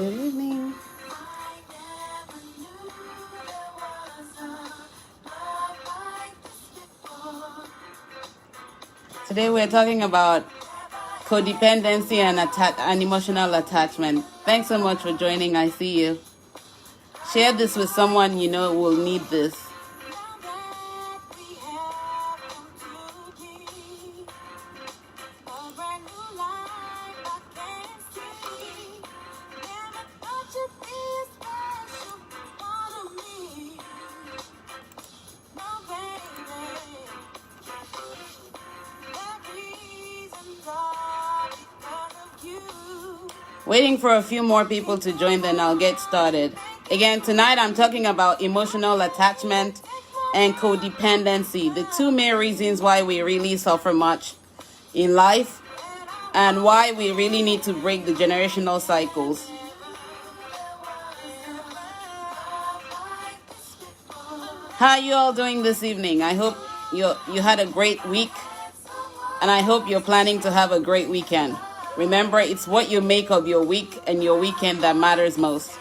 Good evening. Today we're talking about codependency and emotional attachment. Thanks so much for joining. I see you. Share this with someone you know will need this. Waiting for a few more people to join, then I'll get started. Again, tonight I'm talking about emotional attachment and codependency, the two main reasons why we really suffer much in life and why we really need to break the generational cycles. How are you all doing this evening? I hope you had a great week, and I hope you're planning to have a great weekend. Remember, it's what you make of your week and your weekend that matters most.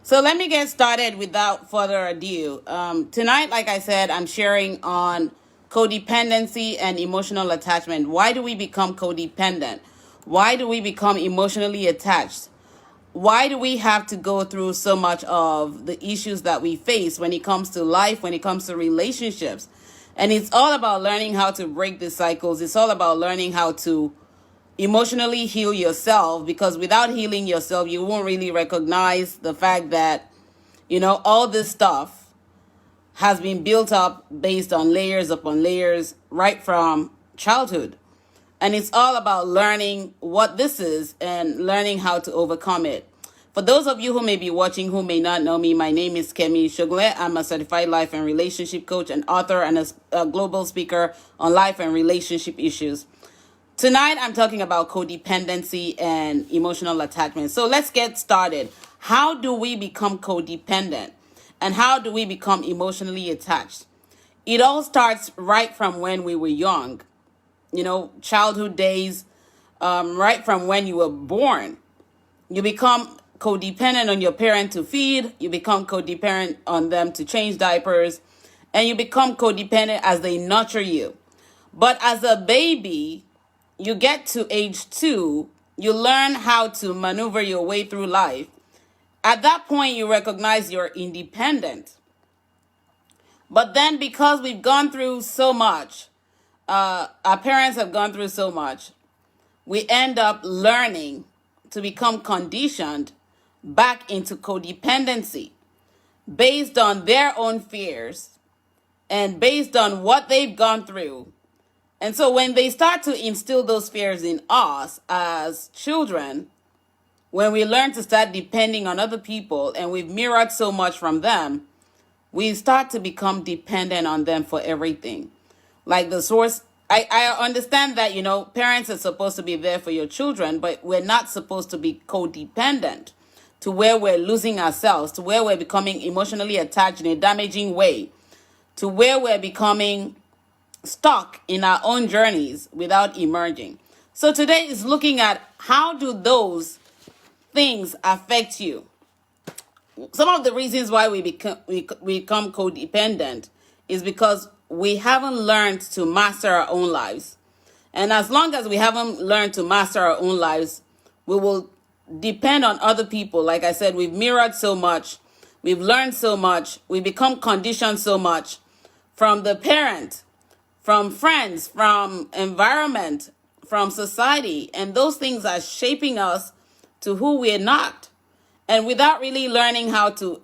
So let me get started without further ado. Tonight, like I said, I'm sharing on codependency and emotional attachment. Why do we become codependent? Why do we become emotionally attached? Why do we have to go through so much of the issues that we face when it comes to life, when it comes to relationships? And it's all about learning how to break the cycles. It's all about learning how to emotionally heal yourself, because without healing yourself, you won't really recognize the fact that, all this stuff has been built up based on layers upon layers right from childhood. And it's all about learning what this is and learning how to overcome it. For those of you who may be watching who may not know me, my name is Kemi. Sogunle. I'm a certified life and relationship coach, an author, and a global speaker on life and relationship issues. Tonight, I'm talking about codependency and emotional attachment. So let's get started. How do we become codependent? And how do we become emotionally attached? It all starts right from when we were young. Childhood days, right from when you were born. You become codependent on your parent to feed, you become codependent on them to change diapers, and you become codependent as they nurture you. But as a baby, you get to age 2, you learn how to maneuver your way through life. At that point, you recognize you're independent. But then because we've gone through so much, our parents have gone through so much, we end up learning to become conditioned back into codependency based on their own fears and based on what they've gone through. And so when they start to instill those fears in us as children, when we learn to start depending on other people and we've mirrored so much from them, we start to become dependent on them for everything. Like the source, I understand that, parents are supposed to be there for your children, but we're not supposed to be codependent to where we're losing ourselves, to where we're becoming emotionally attached in a damaging way, to where we're becoming stuck in our own journeys without emerging. So today is looking at how do those things affect you. Some of the reasons why we become codependent is because we haven't learned to master our own lives. And as long as we haven't learned to master our own lives, we will depend on other people. Like I said, we've mirrored so much, we've learned so much, we become conditioned so much from the parent, from friends, from environment, from society. And those things are shaping us to who we're not. And without really learning how to,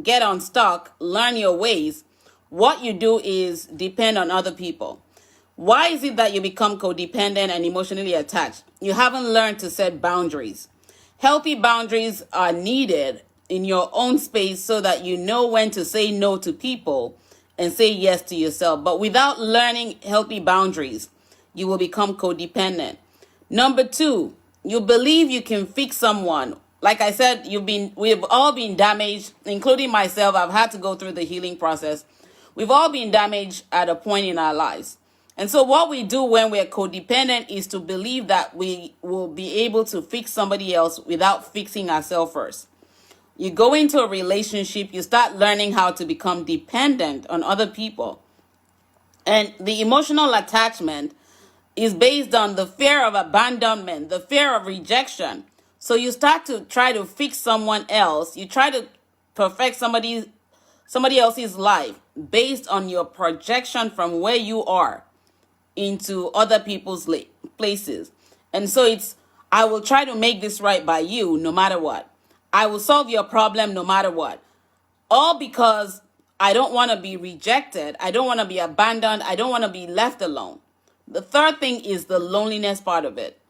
get unstuck, learn your ways, what you do is depend on other people. Why is it that you become codependent and emotionally attached? You haven't learned to set boundaries. Healthy boundaries are needed in your own space so that you know when to say no to people and say yes to yourself. But without learning healthy boundaries, you will become codependent. Number 2, you believe you can fix someone. Like I said, we've all been damaged, including myself. I've had to go through the healing process. We've all been damaged at a point in our lives. And so what we do when we're codependent is to believe that we will be able to fix somebody else without fixing ourselves first. You go into a relationship, you start learning how to become dependent on other people. And the emotional attachment is based on the fear of abandonment, the fear of rejection. So you start to try to fix someone else. You try to perfect somebody else's life based on your projection from where you are into other people's places. And so it's, I will try to make this right by you no matter what. I will solve your problem no matter what. All because I don't want to be rejected. I don't want to be abandoned. I don't want to be left alone. The third thing is the loneliness part of it.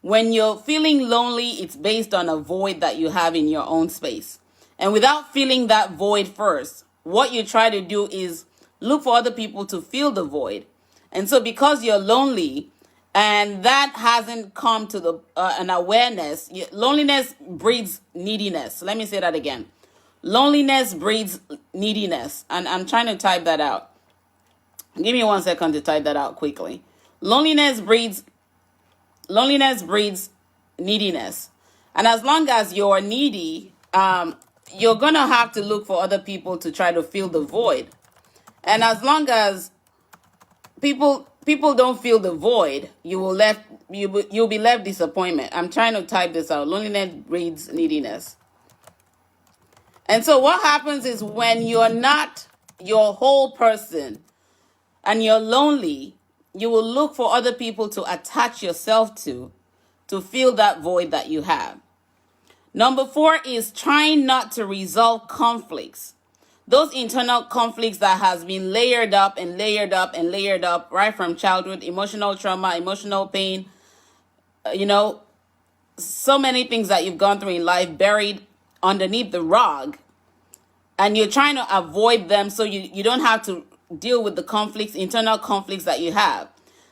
When you're feeling lonely, it's based on a void that you have in your own space. And without feeling that void first, what you try to do is look for other people to fill the void. And so because you're lonely and that hasn't come to an awareness, loneliness breeds neediness. Let me say that again. Loneliness breeds neediness. And I'm trying to type that out. Give me 1 second to type that out quickly. Loneliness breeds neediness. And as long as you're needy, you're going to have to look for other people to try to fill the void. And as long as people don't feel the void, you'll be left disappointment. I'm trying to type this out. Loneliness breeds neediness. And so what happens is when you're not your whole person and you're lonely, you will look for other people to attach yourself to fill that void that you have. Number 4 is trying not to resolve conflicts. Those internal conflicts that has been layered up and layered up and layered up right from childhood, emotional trauma, emotional pain, so many things that you've gone through in life buried underneath the rug, and you're trying to avoid them so you don't have to deal with the conflicts, internal conflicts that you have.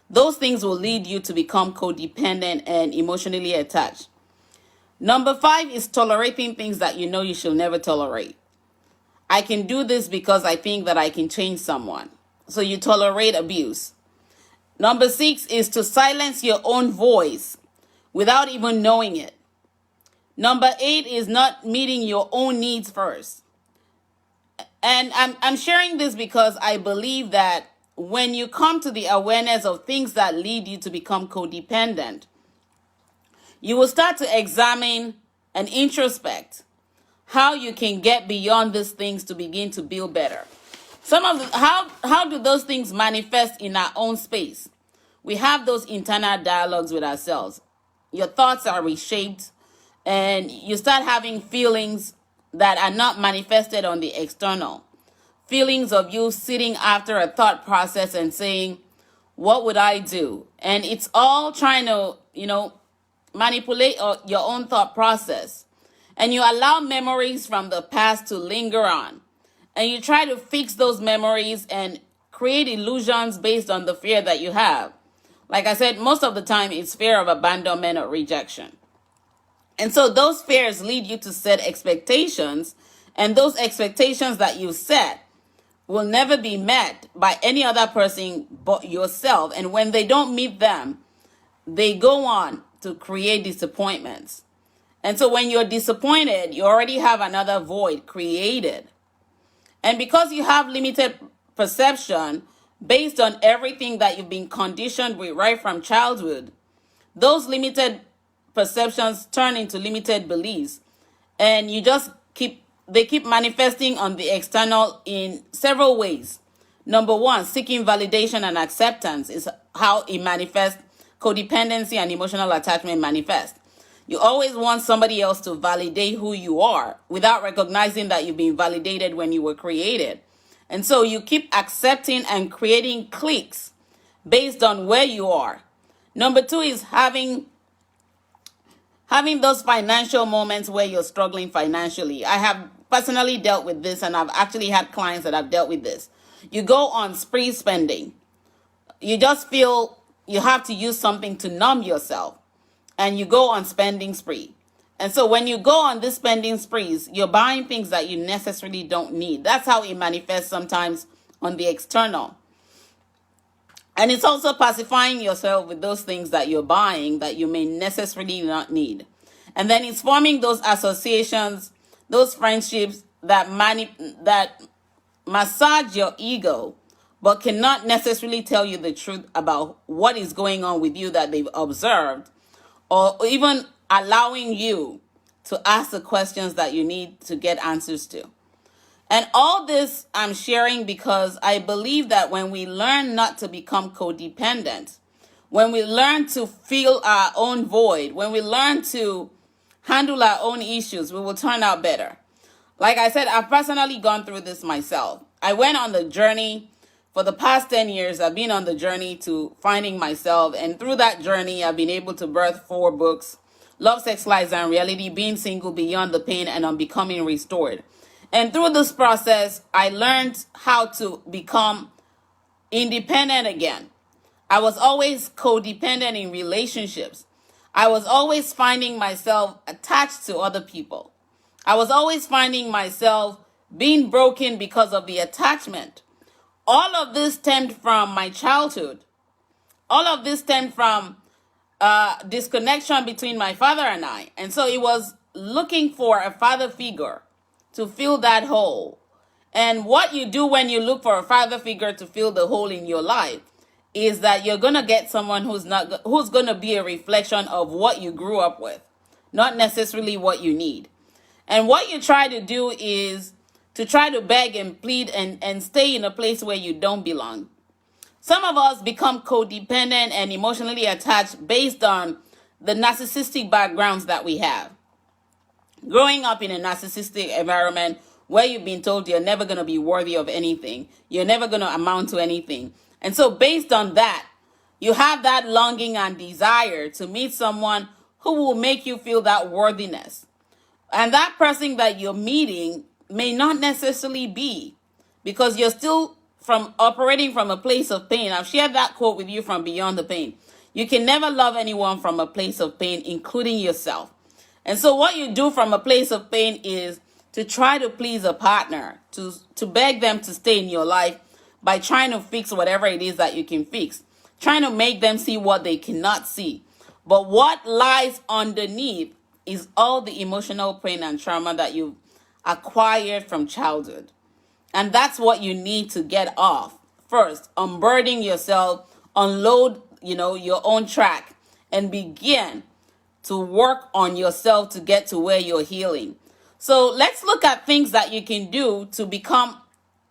Those things will lead you to become codependent and emotionally attached. Number 5 is tolerating things that you know you should never tolerate. I can do this because I think that I can change someone. So you tolerate abuse. Number 6 is to silence your own voice without even knowing it. Number 8 is not meeting your own needs first. And I'm sharing this because I believe that when you come to the awareness of things that lead you to become codependent, you will start to examine and introspect how you can get beyond these things to begin to build better. How do those things manifest in our own space? We have those internal dialogues with ourselves. Your thoughts are reshaped and you start having feelings that are not manifested on the external. Feelings of you sitting after a thought process and saying, what would I do? And it's all trying to, manipulate your own thought process. And you allow memories from the past to linger on. And you try to fix those memories and create illusions based on the fear that you have. Like I said, most of the time it's fear of abandonment or rejection. And so those fears lead you to set expectations. And those expectations that you set will never be met by any other person but yourself. And when they don't meet them, they go on to create disappointments. And so when you're disappointed, you already have another void created. And because you have limited perception based on everything that you've been conditioned with right from childhood, those limited perceptions turn into limited beliefs. And they keep manifesting on the external in several ways. Number 1, seeking validation and acceptance is how it manifests. Codependency and emotional attachment manifest. You always want somebody else to validate who you are without recognizing that you've been validated when you were created. And so you keep accepting and creating cliques based on where you are. Number 2 is having those financial moments where you're struggling financially. I have personally dealt with this, and I've actually had clients that have dealt with this. You go on spree spending. You just feel you have to use something to numb yourself, and you go on spending spree. And so when you go on this spending sprees, you're buying things that you necessarily don't need. That's how it manifests sometimes on the external. And it's also pacifying yourself with those things that you're buying that you may necessarily not need. And then it's forming those associations, those friendships that massage your ego, but cannot necessarily tell you the truth about what is going on with you that they've observed, or even allowing you to ask the questions that you need to get answers to. And all this I'm sharing because I believe that when we learn not to become codependent, when we learn to fill our own void, when we learn to handle our own issues, we will turn out better. Like I said, I've personally gone through this myself. I went on the journey for the past 10 years. I've been on the journey to finding myself. And through that journey, I've been able to birth 4 books: Love, Sex, Lies, and Reality, Being Single, Beyond the Pain, and On Becoming Restored. And through this process, I learned how to become independent again. I was always codependent in relationships. I was always finding myself attached to other people. I was always finding myself being broken because of the attachment. All of this stemmed from my childhood. All of this stemmed from disconnection between my father and I. And so it was looking for a father figure to fill that hole. And what you do when you look for a father figure to fill the hole in your life is that you're going to get someone who's going to be a reflection of what you grew up with, not necessarily what you need. And what you try to do is to try to beg and plead and stay in a place where you don't belong. Some of us become codependent and emotionally attached based on the narcissistic backgrounds that we have. Growing up in a narcissistic environment where you've been told you're never going to be worthy of anything, you're never going to amount to anything. And so based on that, you have that longing and desire to meet someone who will make you feel that worthiness. And that person that you're meeting may not necessarily be, because you're still operating from a place of pain. I've shared that quote with you from Beyond the Pain. You can never love anyone from a place of pain, including yourself. And so what you do from a place of pain is to try to please a partner, to beg them to stay in your life by trying to fix whatever it is that you can fix, trying to make them see what they cannot see. But what lies underneath is all the emotional pain and trauma that you've acquired from childhood. And that's what you need to get off. First, unburden yourself, unload, your own track, and begin to work on yourself to get to where you're healing. So let's look at things that you can do to become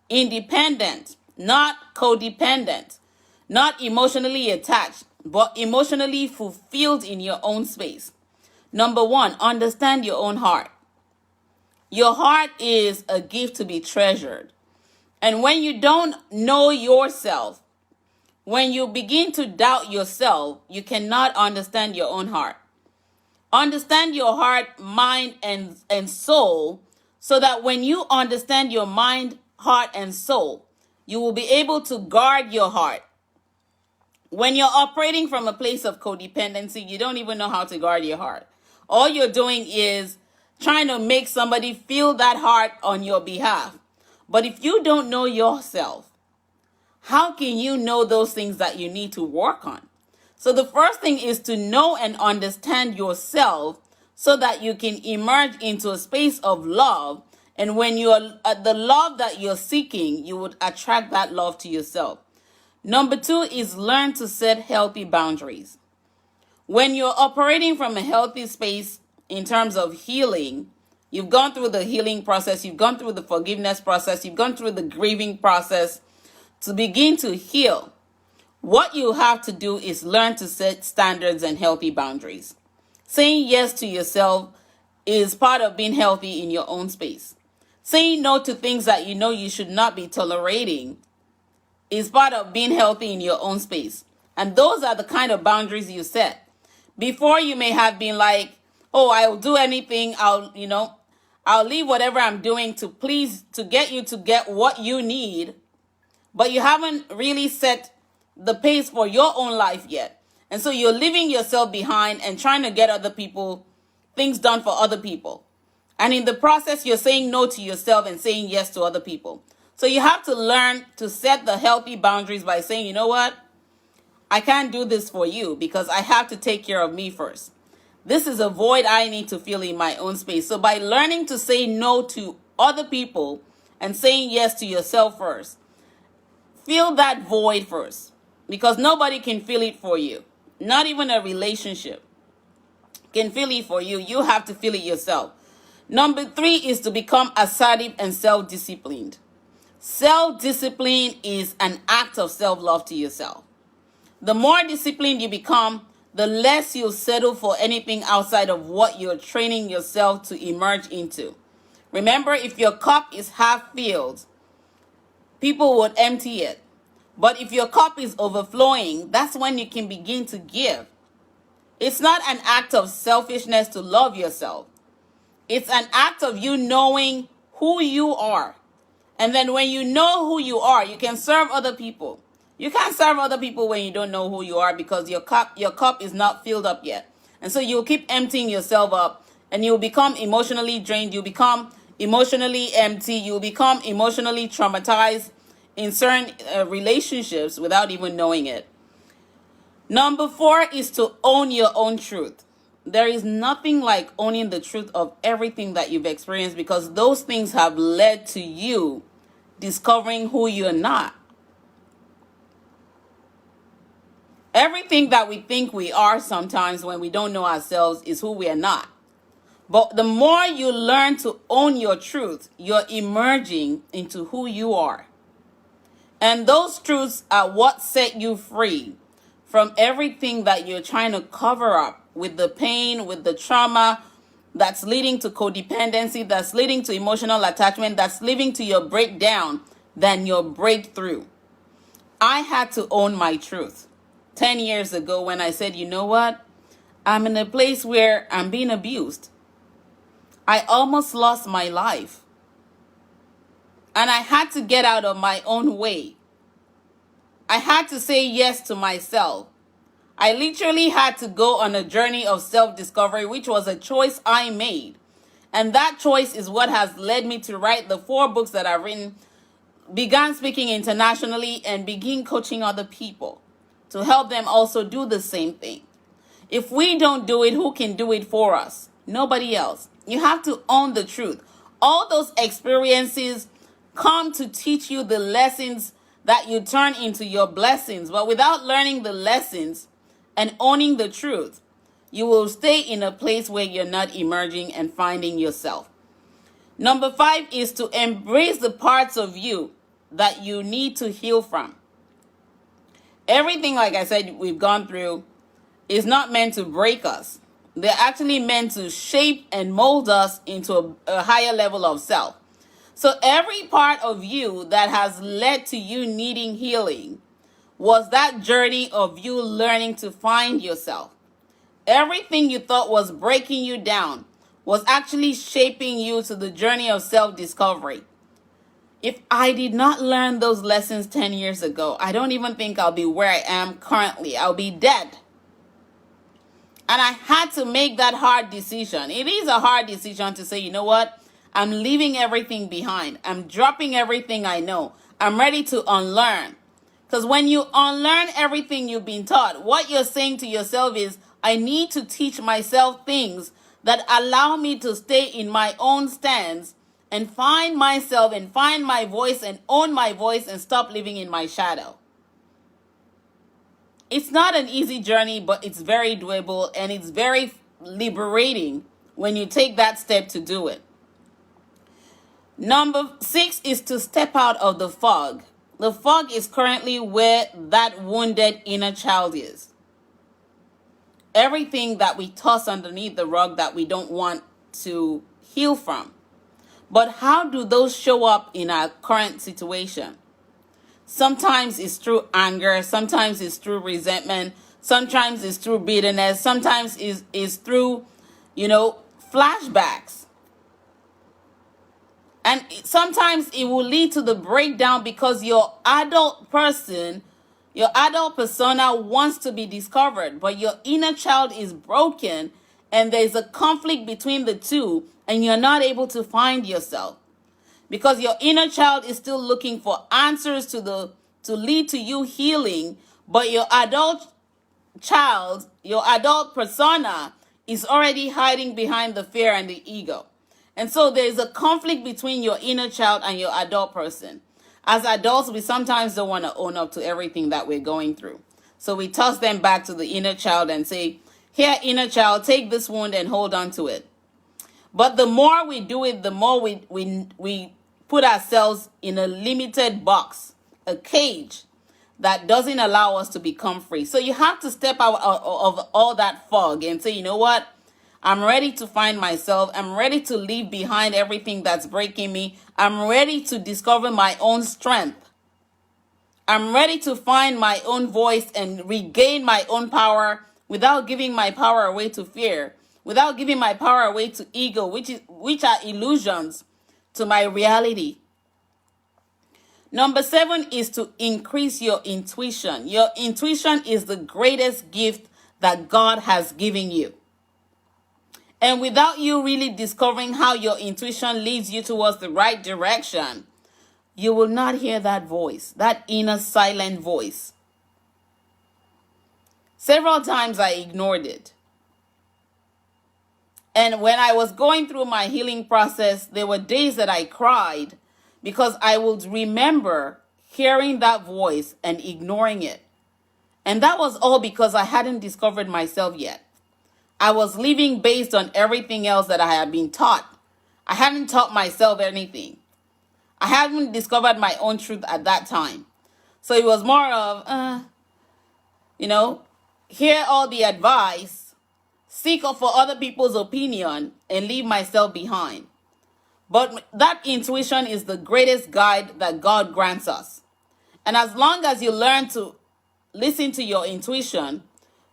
independent, not codependent, not emotionally attached, but emotionally fulfilled in your own space. Number 1, understand your own heart. Your heart is a gift to be treasured. And when you don't know yourself, when you begin to doubt yourself, you cannot understand your own heart. Understand your heart, mind, and soul, so that when you understand your mind, heart, and soul, you will be able to guard your heart. When you're operating from a place of codependency, you don't even know how to guard your heart. All you're doing is trying to make somebody feel that heart on your behalf. But if you don't know yourself, how can you know those things that you need to work on? So the first thing is to know and understand yourself so that you can emerge into a space of love. And when you're at the love that you're seeking, you would attract that love to yourself. Number 2 is learn to set healthy boundaries. When you're operating from a healthy space in terms of healing, you've gone through the healing process, you've gone through the forgiveness process, you've gone through the grieving process. To begin to heal, what you have to do is learn to set standards and healthy boundaries. Saying yes to yourself is part of being healthy in your own space. Saying no to things that you know you should not be tolerating is part of being healthy in your own space. And those are the kind of boundaries you set. Before, you may have been like, oh, I'll do anything. I'll leave whatever I'm doing to get you to get what you need. But you haven't really set the pace for your own life yet. And so you're leaving yourself behind and trying to get things done for other people. And in the process, you're saying no to yourself and saying yes to other people. So you have to learn to set the healthy boundaries by saying, you know what? I can't do this for you because I have to take care of me first. This is a void I need to fill in my own space. So by learning to say no to other people and saying yes to yourself first, fill that void first, because nobody can fill it for you. Not even a relationship can fill it for you. You have to fill it yourself. Number 3 is to become assertive and self-disciplined. Self-discipline is an act of self-love to yourself. The more disciplined you become, the less you'll settle for anything outside of what you're training yourself to emerge into. Remember, if your cup is half filled, people would empty it. But if your cup is overflowing, that's when you can begin to give. It's not an act of selfishness to love yourself. It's an act of you knowing who you are. And then when you know who you are, you can serve other people. You can't serve other people when you don't know who you are, because your cup is not filled up yet. And so you'll keep emptying yourself up, and you'll become emotionally drained. You'll become emotionally empty. You'll become emotionally traumatized in certain relationships without even knowing it. Number 4 is to own your own truth. There is nothing like owning the truth of everything that you've experienced, because those things have led to you discovering who you're not. Everything that we think we are sometimes when we don't know ourselves is who we are not. But the more you learn to own your truth, you're emerging into who you are. And those truths are what set you free from everything that you're trying to cover up with the pain, with the trauma that's leading to codependency, that's leading to emotional attachment, that's leading to your breakdown than your breakthrough. I had to own my truth 10 years ago when I said, you know what? I'm in a place where I'm being abused. I almost lost my life. And I had to get out of my own way. I had to say yes to myself. I literally had to go on a journey of self-discovery, which was a choice I made. And that choice is what has led me to write the 4 books that I've written, began speaking internationally, and begin coaching other people to help them also do the same thing. If we don't do it, who can do it for us? Nobody else. You have to own the truth. All those experiences come to teach you the lessons that you turn into your blessings. But without learning the lessons and owning the truth, you will stay in a place where you're not emerging and finding yourself. Number 5 is to embrace the parts of you that you need to heal from. Everything, like I said, we've gone through is not meant to break us. They're actually meant to shape and mold us into a higher level of self. So every part of you that has led to you needing healing was that journey of you learning to find yourself. Everything you thought was breaking you down was actually shaping you to the journey of self-discovery. If I did not learn those lessons 10 years ago, I don't even think I'll be where I am currently. I'll be dead. And I had to make that hard decision. It is a hard decision to say, you know what? I'm leaving everything behind. I'm dropping everything I know. I'm ready to unlearn. Because when you unlearn everything you've been taught, what you're saying to yourself is, I need to teach myself things that allow me to stay in my own stance and find myself and find my voice and own my voice and stop living in my shadow. It's not an easy journey, but it's very doable, and it's very liberating when you take that step to do it. Number 6 is to step out of the fog. The fog is currently where that wounded inner child is. Everything that we toss underneath the rug that we don't want to heal from. But how do those show up in our current situation? Sometimes it's through anger. Sometimes it's through resentment. Sometimes it's through bitterness. Sometimes it's through, flashbacks. And sometimes it will lead to the breakdown because your adult persona wants to be discovered, but your inner child is broken, and there's a conflict between the two, and you're not able to find yourself because your inner child is still looking for answers to lead to you healing, But your adult child, your adult persona is already hiding behind the fear and the ego. And so there's a conflict between your inner child and your adult person. As adults, we sometimes don't want to own up to everything that we're going through. So we toss them back to the inner child and say, here, inner child, take this wound and hold on to it. But the more we do it, the more we put ourselves in a limited box, a cage that doesn't allow us to become free. So you have to step out of all that fog and say, you know what? I'm ready to find myself. I'm ready to leave behind everything that's breaking me. I'm ready to discover my own strength. I'm ready to find my own voice and regain my own power without giving my power away to fear, without giving my power away to ego, which are illusions to my reality. Number 7 is to increase your intuition. Your intuition is the greatest gift that God has given you. And without you really discovering how your intuition leads you towards the right direction, you will not hear that voice, that inner silent voice. Several times I ignored it. And when I was going through my healing process, there were days that I cried because I would remember hearing that voice and ignoring it. And that was all because I hadn't discovered myself yet. I was living based on everything else that I had been taught. I hadn't taught myself anything. I hadn't discovered my own truth at that time. So it was more of, hear all the advice, seek for other people's opinion, and leave myself behind. But that intuition is the greatest guide that God grants us. And as long as you learn to listen to your intuition,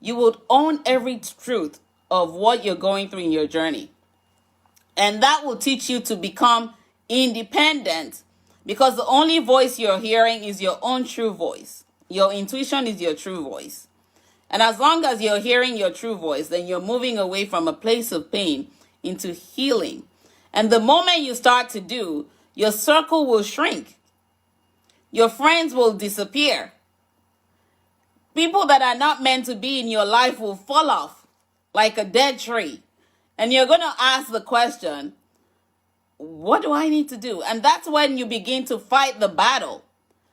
you would own every truth of what you're going through in your journey. And that will teach you to become independent, because the only voice you're hearing is your own true voice. Your intuition is your true voice. And as long as you're hearing your true voice, then you're moving away from a place of pain into healing. And the moment you start to do, your circle will shrink. Your friends will disappear. People that are not meant to be in your life will fall off like a dead tree. And you're going to ask the question, what do I need to do? And that's when you begin to fight the battle.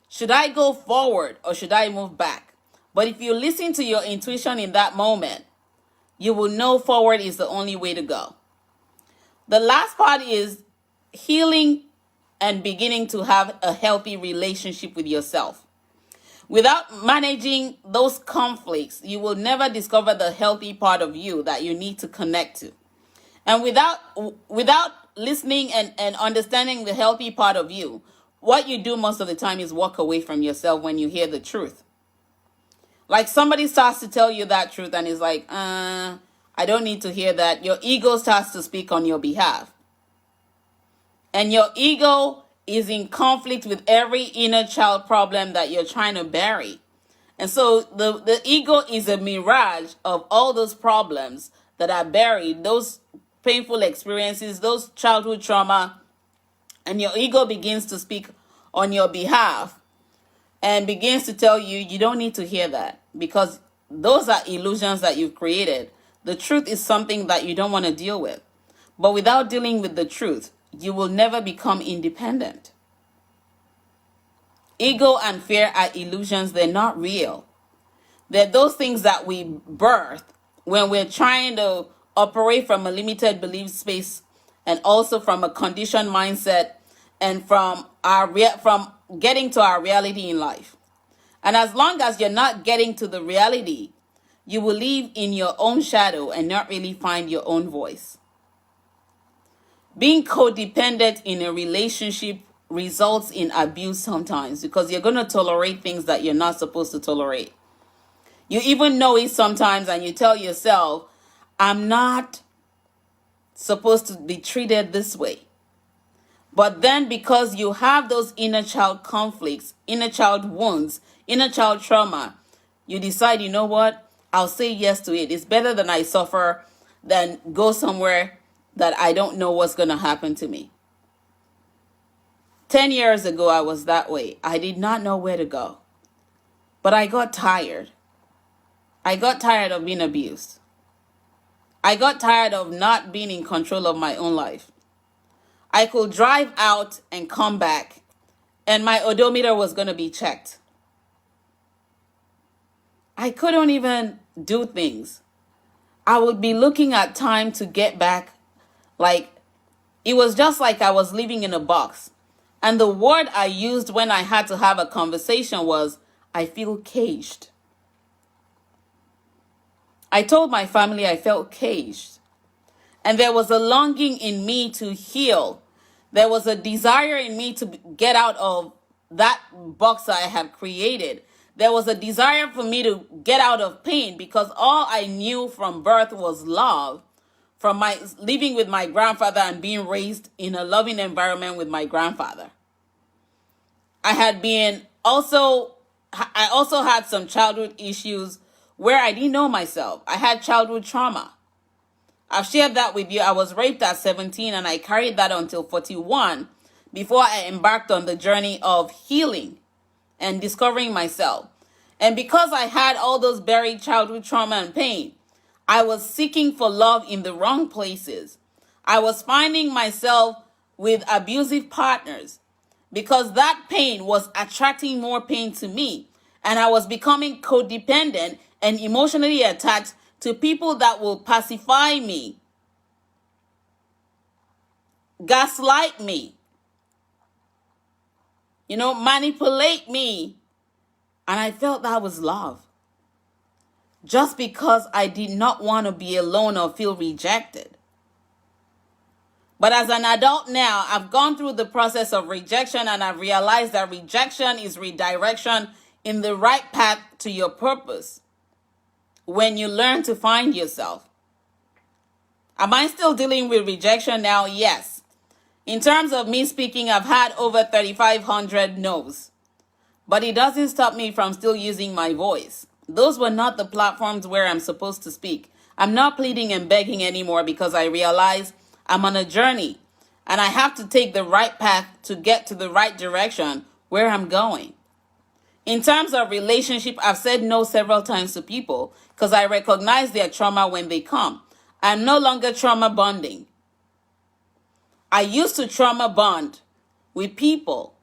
Should I go forward or should I move back? But if you listen to your intuition in that moment, you will know forward is the only way to go. The last part is healing and beginning to have a healthy relationship with yourself. Without managing those conflicts, you will never discover the healthy part of you that you need to connect to. And without listening and understanding the healthy part of you, what you do most of the time is walk away from yourself when you hear the truth. Like somebody starts to tell you that truth and is like, I don't need to hear that. Your ego starts to speak on your behalf. And your ego is in conflict with every inner child problem that you're trying to bury. And so the ego is a mirage of all those problems that are buried, those painful experiences, those childhood trauma, and your ego begins to speak on your behalf and begins to tell you, you don't need to hear that because those are illusions that you've created. The truth is something that you don't want to deal with. But without dealing with the truth, you will never become independent. Ego and fear are illusions. They're not real. They're those things that we birth when we're trying to operate from a limited belief space and also from a conditioned mindset and from getting to our reality in life. And as long as you're not getting to the reality, you will live in your own shadow and not really find your own voice. Being codependent in a relationship results in abuse sometimes because you're going to tolerate things that you're not supposed to tolerate. You even know it sometimes and you tell yourself, I'm not supposed to be treated this way. But then because you have those inner child conflicts, inner child wounds, inner child trauma, you decide, you know what? I'll say yes to it. It's better than I suffer than go somewhere that I don't know what's going to happen to me. 10 years ago, I was that way. I did not know where to go. But I got tired. I got tired of being abused. I got tired of not being in control of my own life. I could drive out and come back, and my odometer was going to be checked. I couldn't even do things. I would be looking at time to get back. Like, it was just like I was living in a box. And the word I used when I had to have a conversation was, I feel caged. I told my family I felt caged. And there was a longing in me to heal. There was a desire in me to get out of that box I had created. There was a desire for me to get out of pain, because all I knew from birth was love, from my living with my grandfather and being raised in a loving environment with my grandfather. I also had some childhood issues where I didn't know myself. I had childhood trauma. I've shared that with you. I was raped at 17 and I carried that until 41 before I embarked on the journey of healing and discovering myself. And because I had all those buried childhood trauma and pain, I was seeking for love in the wrong places. I was finding myself with abusive partners because that pain was attracting more pain to me. And I was becoming codependent and emotionally attached to people that will pacify me, gaslight me, manipulate me. And I felt that was love. Just because I did not want to be alone or feel rejected. But as an adult now, I've gone through the process of rejection and I've realized that rejection is redirection in the right path to your purpose when you learn to find yourself. Am I still dealing with rejection now? Yes. In terms of me speaking, I've had over 3,500 no's. But it doesn't stop me from still using my voice. Those were not the platforms where I'm supposed to speak. I'm not pleading and begging anymore because I realize I'm on a journey and I have to take the right path to get to the right direction where I'm going. In terms of relationship, I've said no several times to people because I recognize their trauma when they come. I'm no longer trauma bonding. I used to trauma bond with people,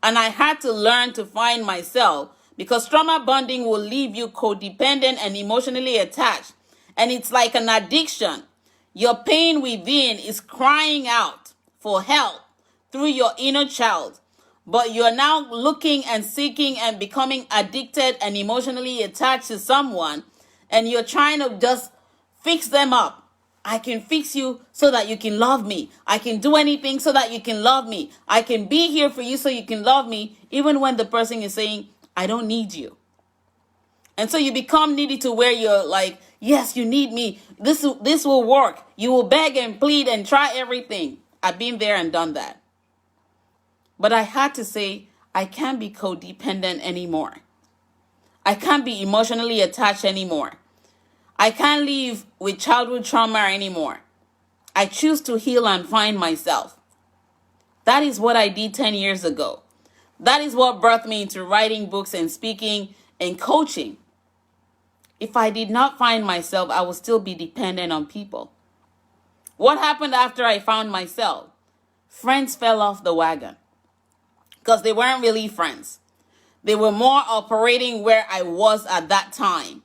and I had to learn to find myself because trauma bonding will leave you codependent and emotionally attached. And it's like an addiction. Your pain within is crying out for help through your inner child. But you're now looking and seeking and becoming addicted and emotionally attached to someone. And you're trying to just fix them up. I can fix you so that you can love me. I can do anything so that you can love me. I can be here for you so you can love me, even when the person is saying, I don't need you. And so you become needy to where you're like, yes, you need me. This will work. You will beg and plead and try everything. I've been there and done that. But I had to say, I can't be codependent anymore. I can't be emotionally attached anymore. I can't live with childhood trauma anymore. I choose to heal and find myself. That is what I did 10 years ago. That is what birthed me into writing books and speaking and coaching. If I did not find myself, I would still be dependent on people. What happened after I found myself? Friends fell off the wagon because they weren't really friends. They were more operating where I was at that time,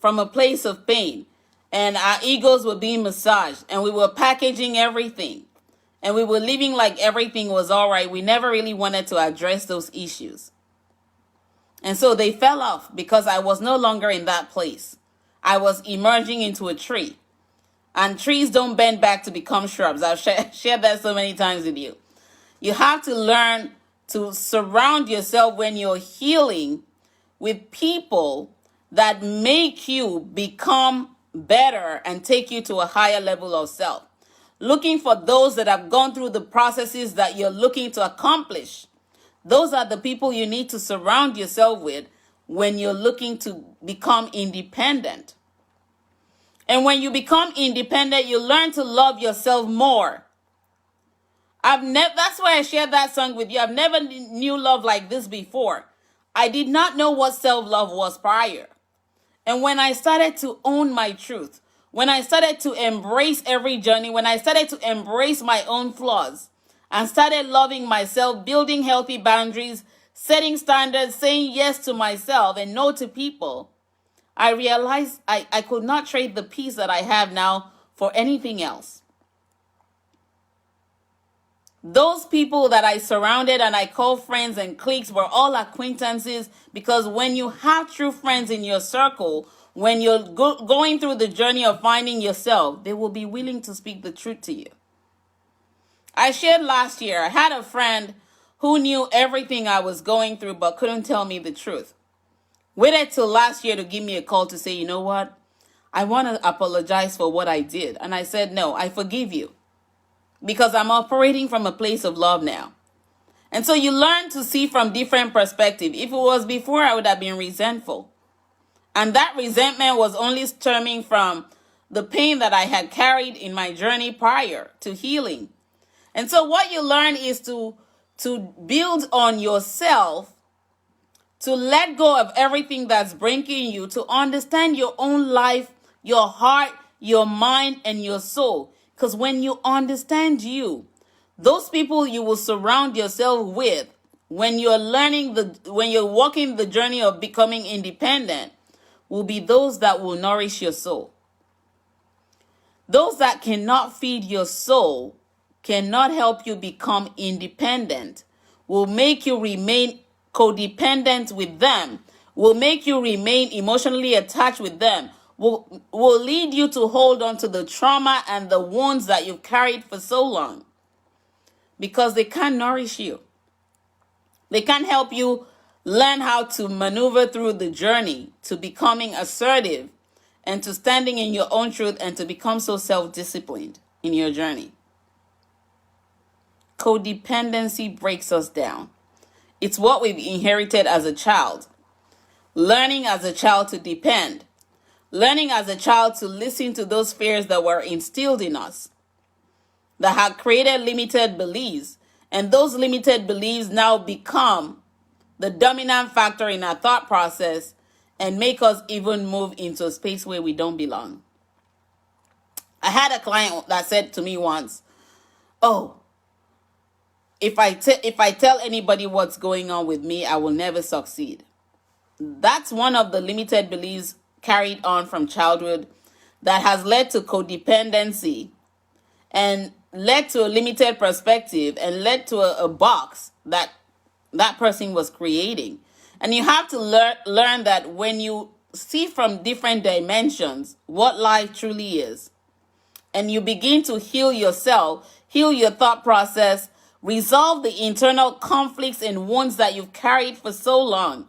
from a place of pain, and our egos were being massaged, and we were packaging everything, and we were living like everything was all right. We never really wanted to address those issues. And so they fell off because I was no longer in that place. I was emerging into a tree, and trees don't bend back to become shrubs. I've shared that so many times with you. You have to learn to surround yourself when you're healing with people that make you become better and take you to a higher level of self. Looking for those that have gone through the processes that you're looking to accomplish. Those are the people you need to surround yourself with when you're looking to become independent. And when you become independent, you learn to love yourself more. That's why I shared that song with you. I've never knew love like this before. I did not know what self-love was prior. And when I started to own my truth, when I started to embrace every journey, when I started to embrace my own flaws and started loving myself, building healthy boundaries, setting standards, saying yes to myself and no to people, I realized I could not trade the peace that I have now for anything else. Those people that I surrounded and I call friends and cliques were all acquaintances, because when you have true friends in your circle, when you're going through the journey of finding yourself, they will be willing to speak the truth to you. I shared last year, I had a friend who knew everything I was going through but couldn't tell me the truth. Waited till last year to give me a call to say, you know what? I want to apologize for what I did. And I said, no, I forgive you, because I'm operating from a place of love now. And so you learn to see from different perspectives. If it was before, I would have been resentful. And that resentment was only stemming from the pain that I had carried in my journey prior to healing. And so what you learn is to build on yourself, to let go of everything that's breaking you, to understand your own life, your heart, your mind, and your soul. Because when you understand you, those people you will surround yourself with, when you're walking the journey of becoming independent, will be those that will nourish your soul. Those that cannot feed your soul, cannot help you become independent, will make you remain codependent with them, will make you remain emotionally attached with them, will lead you to hold on to the trauma and the wounds that you've carried for so long, because they can't nourish you. They can't help you learn how to maneuver through the journey to becoming assertive and to standing in your own truth and to become so self-disciplined in your journey. Codependency breaks us down. It's what we've inherited as a child. Learning as a child to depend. Learning as a child to listen to those fears that were instilled in us, that had created limited beliefs. And those limited beliefs now become the dominant factor in our thought process and make us even move into a space where we don't belong. I had a client that said to me once, oh, if I tell anybody what's going on with me, I will never succeed. That's one of the limited beliefs carried on from childhood that has led to codependency and led to a limited perspective and led to a box that person was creating. And you have to learn that when you see from different dimensions what life truly is, and you begin to heal yourself, heal your thought process, resolve the internal conflicts and wounds that you've carried for so long,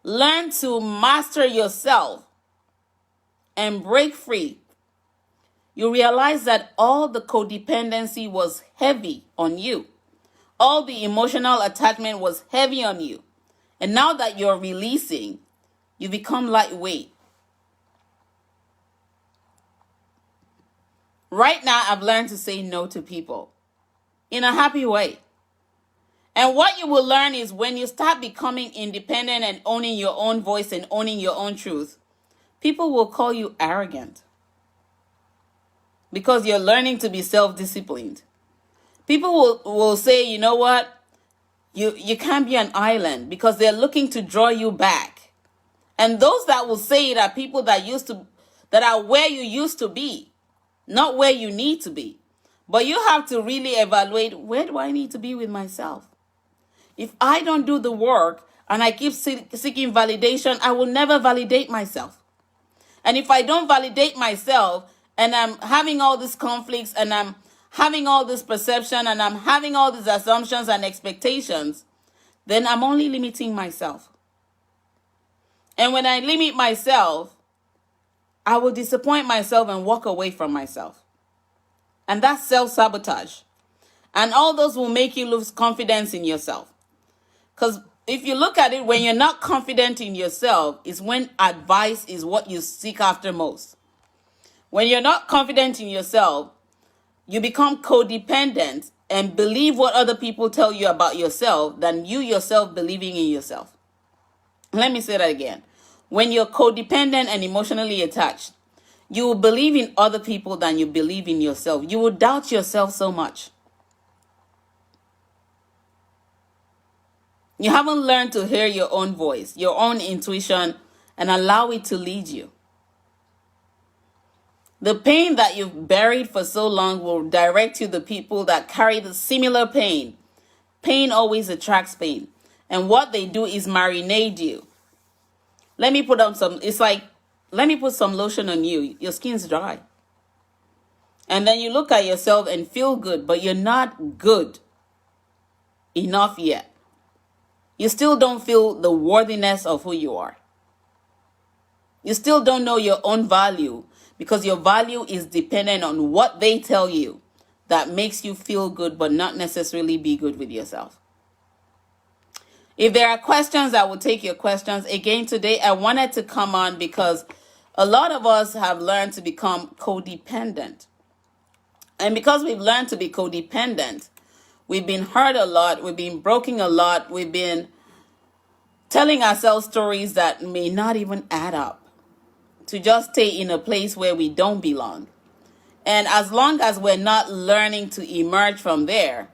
learn to master yourself and break free, you realize that all the codependency was heavy on you. All the emotional attachment was heavy on you. And now that you're releasing, you become lightweight. Right now, I've learned to say no to people in a happy way. And what you will learn is when you start becoming independent and owning your own voice and owning your own truth, people will call you arrogant because you're learning to be self-disciplined. People will say, you know what? You can't be an island, because they're looking to draw you back. And those that will say it are people that are where you used to be, not where you need to be. But you have to really evaluate, where do I need to be with myself? If I don't do the work and I keep seeking validation, I will never validate myself. And if I don't validate myself and I'm having all these conflicts and I'm having all this perception and I'm having all these assumptions and expectations, then I'm only limiting myself. And when I limit myself, I will disappoint myself and walk away from myself. And that's self-sabotage. And all those will make you lose confidence in yourself. Because if you look at it, when you're not confident in yourself is when advice is what you seek after most. When you're not confident in yourself, you become codependent and believe what other people tell you about yourself than you yourself believing in yourself. Let me say that again. When you're codependent and emotionally attached, you will believe in other people than you believe in yourself. You will doubt yourself so much. You haven't learned to hear your own voice, your own intuition, and allow it to lead you. The pain that you've buried for so long will direct you to people that carry the similar pain. Pain always attracts pain. And what they do is marinate you. Let me put some lotion on you. Your skin's dry. And then you look at yourself and feel good, but you're not good enough yet. You still don't feel the worthiness of who you are. You still don't know your own value because your value is dependent on what they tell you that makes you feel good but not necessarily be good with yourself. If there are questions, I will take your questions. Again, today I wanted to come on because a lot of us have learned to become codependent. And because we've learned to be codependent, we've been hurt a lot, we've been broken a lot, we've been telling ourselves stories that may not even add up, to just stay in a place where we don't belong. And as long as we're not learning to emerge from there,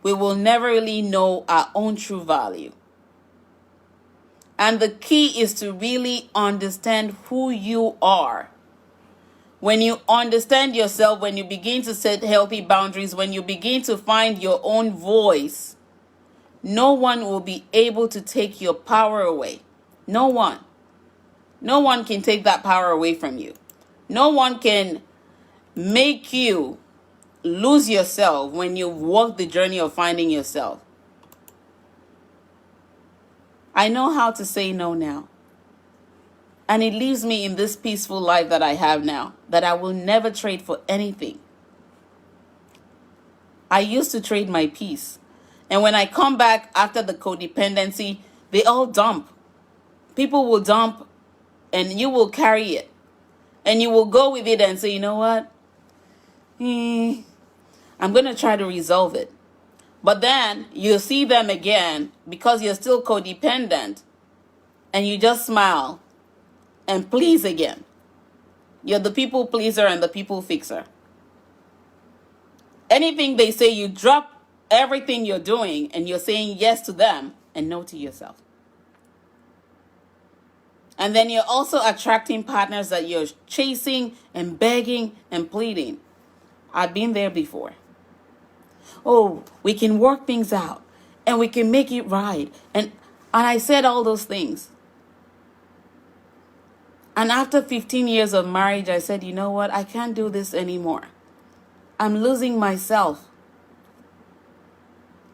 we will never really know our own true value. And the key is to really understand who you are. When you understand yourself, when you begin to set healthy boundaries, when you begin to find your own voice, no one will be able to take your power away. No one. No one can take that power away from you. No one can make you lose yourself when you've walked the journey of finding yourself. I know how to say no now. And it leaves me in this peaceful life that I have now, that I will never trade for anything. I used to trade my peace. And when I come back after the codependency, they all dump. People will dump and you will carry it. And you will go with it and say, you know what? I'm going to try to resolve it. But then you'll see them again because you're still codependent. And you just smile and please again. You're the people pleaser and the people fixer. Anything they say, you drop everything you're doing and you're saying yes to them and no to yourself. And then you're also attracting partners that you're chasing and begging and pleading. I've been there before. Oh, we can work things out and we can make it right. And I said all those things. And after 15 years of marriage, I said, you know what? I can't do this anymore. I'm losing myself.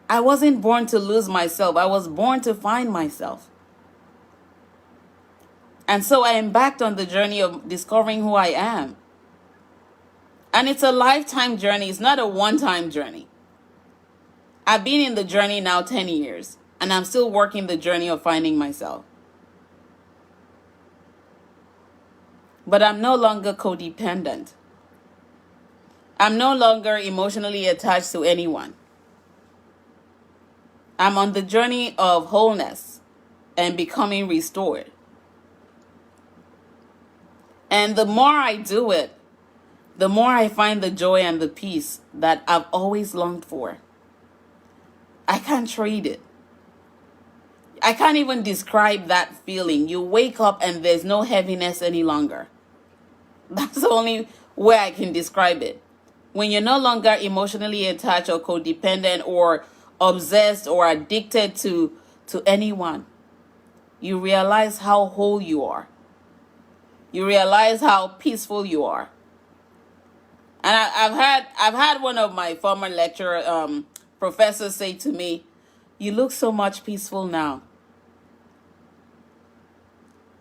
I wasn't born to lose myself. I was born to find myself. And so I embarked on the journey of discovering who I am. And it's a lifetime journey. It's not a one-time journey. I've been in the journey now 10 years, and I'm still working the journey of finding myself. But I'm no longer codependent. I'm no longer emotionally attached to anyone. I'm on the journey of wholeness and becoming restored. And the more I do it, the more I find the joy and the peace that I've always longed for. I can't trade it. I can't even describe that feeling. You wake up and there's no heaviness any longer. That's the only way I can describe it. When you're no longer emotionally attached or codependent or obsessed or addicted to anyone, you realize how whole you are. You realize how peaceful you are. And I've had one of my former lecturer professors say to me, "You look so much peaceful now."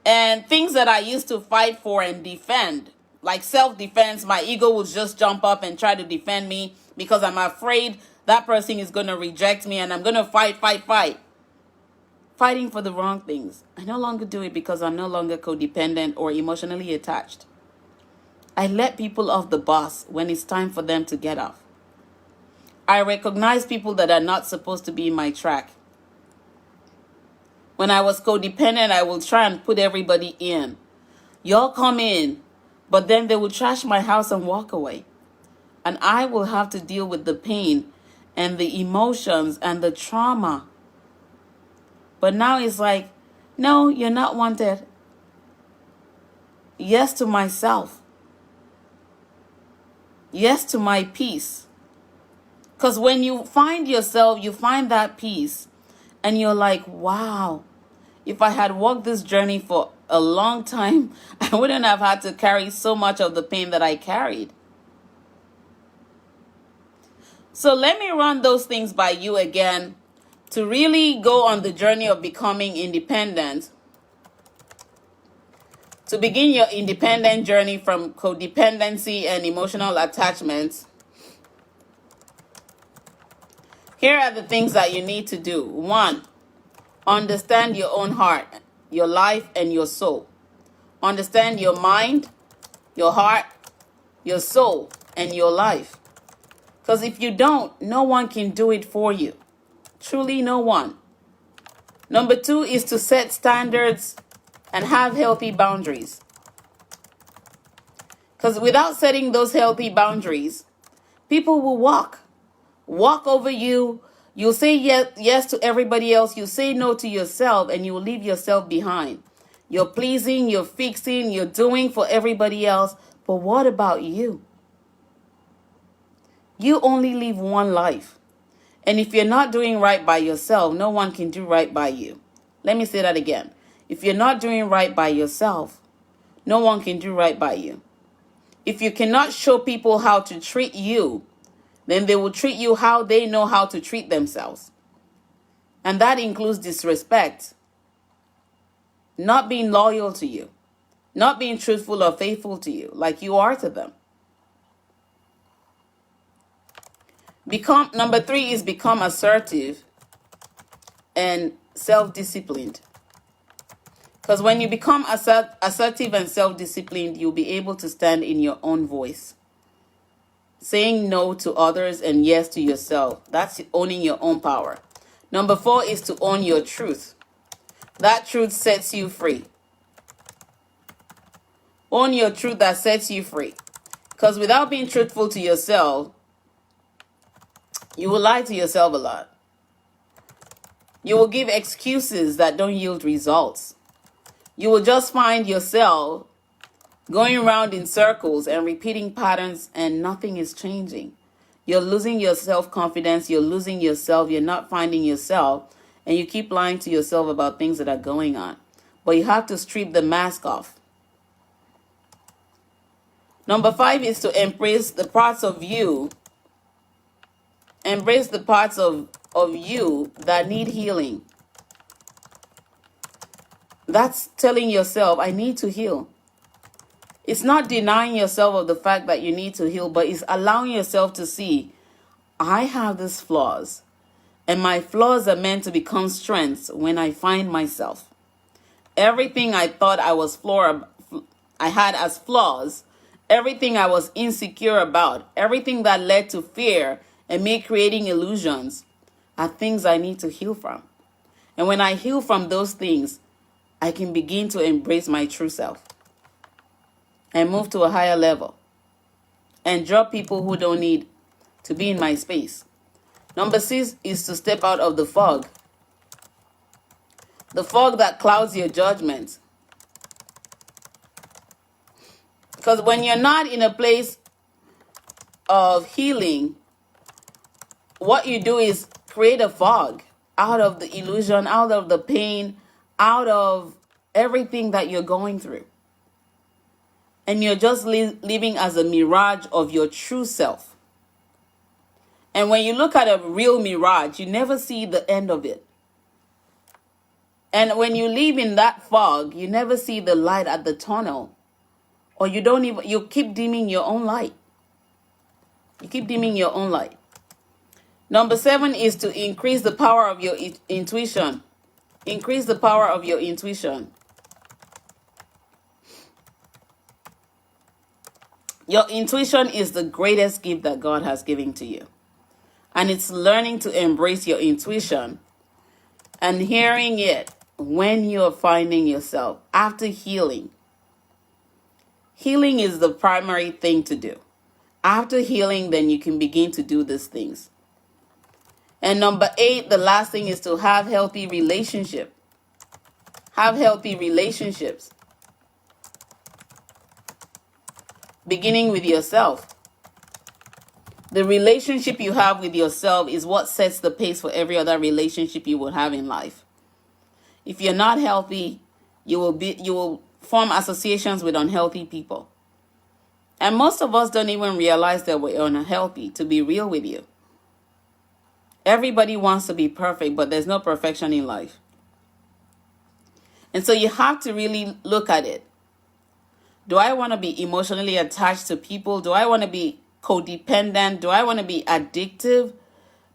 And things that I used to fight for and defend, like self-defense, my ego would just jump up and try to defend me because I'm afraid that person is going to reject me and I'm going to fight. Fighting for the wrong things. I no longer do it because I'm no longer codependent or emotionally attached. I let people off the bus when it's time for them to get off. I recognize people that are not supposed to be in my track. When I was codependent, I will try and put everybody in. Y'all come in, but then they will trash my house and walk away. And I will have to deal with the pain and the emotions and the trauma. But now it's like, no, you're not wanted. Yes to myself. Yes to my peace. Because when you find yourself, you find that peace. And you're like, wow, if I had walked this journey for a long time, I wouldn't have had to carry so much of the pain that I carried. So let me run those things by you again to really go on the journey of becoming independent. To begin your independent journey from codependency and emotional attachments, here are the things that you need to do. 1, understand your own heart, your life, and your soul. Understand your mind, your heart, your soul, and your life. Because if you don't, no one can do it for you. Truly no one. Number 2 is to set standards and have healthy boundaries. Because without setting those healthy boundaries, people will walk over you. You'll say yes to everybody else. You say no to yourself, and you will leave yourself behind. You're pleasing, you're fixing, you're doing for everybody else. But what about you? You only live one life. And if you're not doing right by yourself, no one can do right by you. Let me say that again. If you're not doing right by yourself, no one can do right by you. If you cannot show people how to treat you, then they will treat you how they know how to treat themselves. And that includes disrespect, not being loyal to you, not being truthful or faithful to you like you are to them. Number 3 is become assertive and self-disciplined. Because when you become assertive and self-disciplined, you'll be able to stand in your own voice. Saying no to others and yes to yourself. That's owning your own power. Number 4 is to own your truth. That truth sets you free. Own your truth that sets you free. Because without being truthful to yourself, you will lie to yourself a lot. You will give excuses that don't yield results. You will just find yourself going around in circles and repeating patterns, and nothing is changing. You're losing your self-confidence. You're losing yourself. You're not finding yourself. And you keep lying to yourself about things that are going on. But you have to strip the mask off. Number 5 is to embrace the parts of you. Embrace the parts of you that need healing. That's telling yourself, I need to heal. It's not denying yourself of the fact that you need to heal, but it's allowing yourself to see, I have these flaws, and my flaws are meant to become strengths when I find myself. Everything I thought I had as flaws, everything I was insecure about, everything that led to fear and me creating illusions are things I need to heal from. And when I heal from those things, I can begin to embrace my true self and move to a higher level and drop people who don't need to be in my space. Number 6 is to step out of the fog. The fog that clouds your judgment. Because when you're not in a place of healing, what you do is create a fog out of the illusion, out of the pain, out of everything that you're going through. And you're just living as a mirage of your true self. And when you look at a real mirage, you never see the end of it. And when you live in that fog, you never see the light at the tunnel. Or you keep dimming your own light. You keep dimming your own light. Number 7 is to increase the power of your intuition. Increase the power of your intuition. Your intuition is the greatest gift that God has given to you. And it's learning to embrace your intuition and hearing it when you're finding yourself after healing. Healing is the primary thing to do. After healing, then you can begin to do these things. And number 8, the last thing is to have healthy relationship. Have healthy relationships. Beginning with yourself. The relationship you have with yourself is what sets the pace for every other relationship you will have in life. If you're not healthy, you will form associations with unhealthy people. And most of us don't even realize that we're unhealthy, to be real with you. Everybody wants to be perfect, but there's no perfection in life. And so you have to really look at it. Do I want to be emotionally attached to people? Do I want to be codependent? Do I want to be addictive?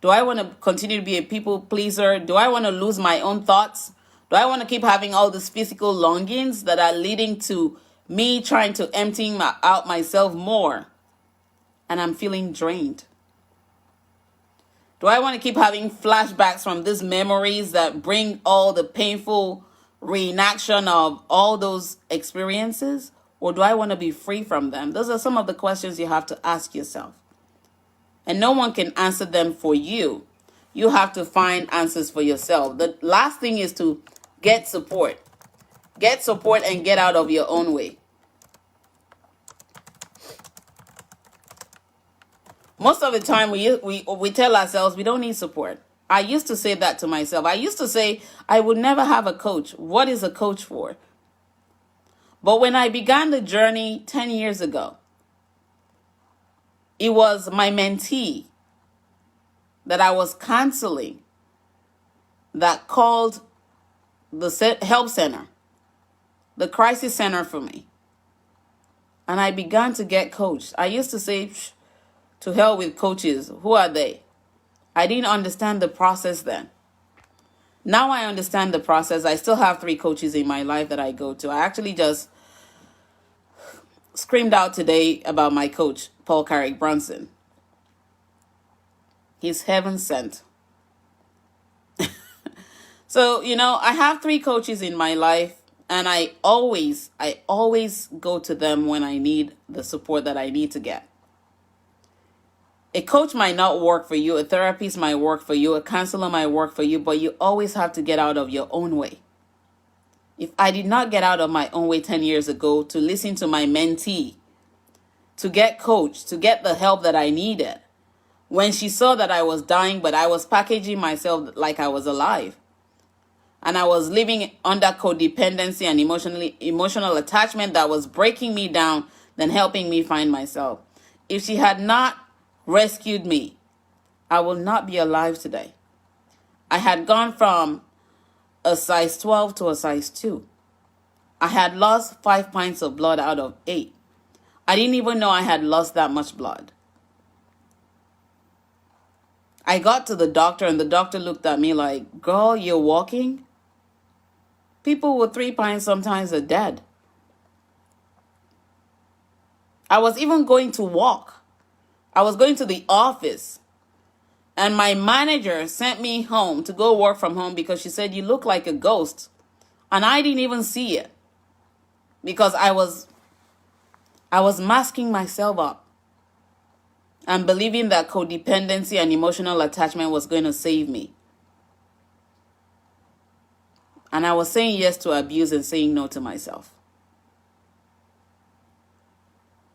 Do I want to continue to be a people pleaser? Do I want to lose my own thoughts? Do I want to keep having all these physical longings that are leading to me trying to empty out myself more? And I'm feeling drained. Do I want to keep having flashbacks from these memories that bring all the painful reenaction of all those experiences? Or do I want to be free from them? Those are some of the questions you have to ask yourself. And no one can answer them for you. You have to find answers for yourself. The last thing is to get support. Get support and get out of your own way. Most of the time we tell ourselves we don't need support. I used to say that to myself. I used to say I would never have a coach. What is a coach for? But when I began the journey 10 years ago, it was my mentee that I was counseling that called the help center, the crisis center for me. And I began to get coached. I used to say, to hell with coaches. Who are they? I didn't understand the process then. Now I understand the process. I still have 3 coaches in my life that I go to. I actually just screamed out today about my coach, Paul Carrick Brunson. He's heaven sent. So, I have 3 coaches in my life, and I always go to them when I need the support that I need to get. A coach might not work for you, a therapist might work for you, a counselor might work for you, but you always have to get out of your own way. If I did not get out of my own way 10 years ago to listen to my mentee, to get coached, to get the help that I needed, when she saw that I was dying, but I was packaging myself like I was alive, and I was living under codependency and emotional attachment that was breaking me down than helping me find myself. If she had not rescued me, I will not be alive today. I had gone from a size 12 to a size 2. I had lost 5 pints of blood out of 8. I didn't even know I had lost that much blood. I got to the doctor and the doctor looked at me like, girl, you're walking? People with 3 pints sometimes are dead. I was even going to walk. I was going to the office. And my manager sent me home to go work from home because she said, you look like a ghost. And I didn't even see it because I was masking myself up and believing that codependency and emotional attachment was going to save me. And I was saying yes to abuse and saying no to myself.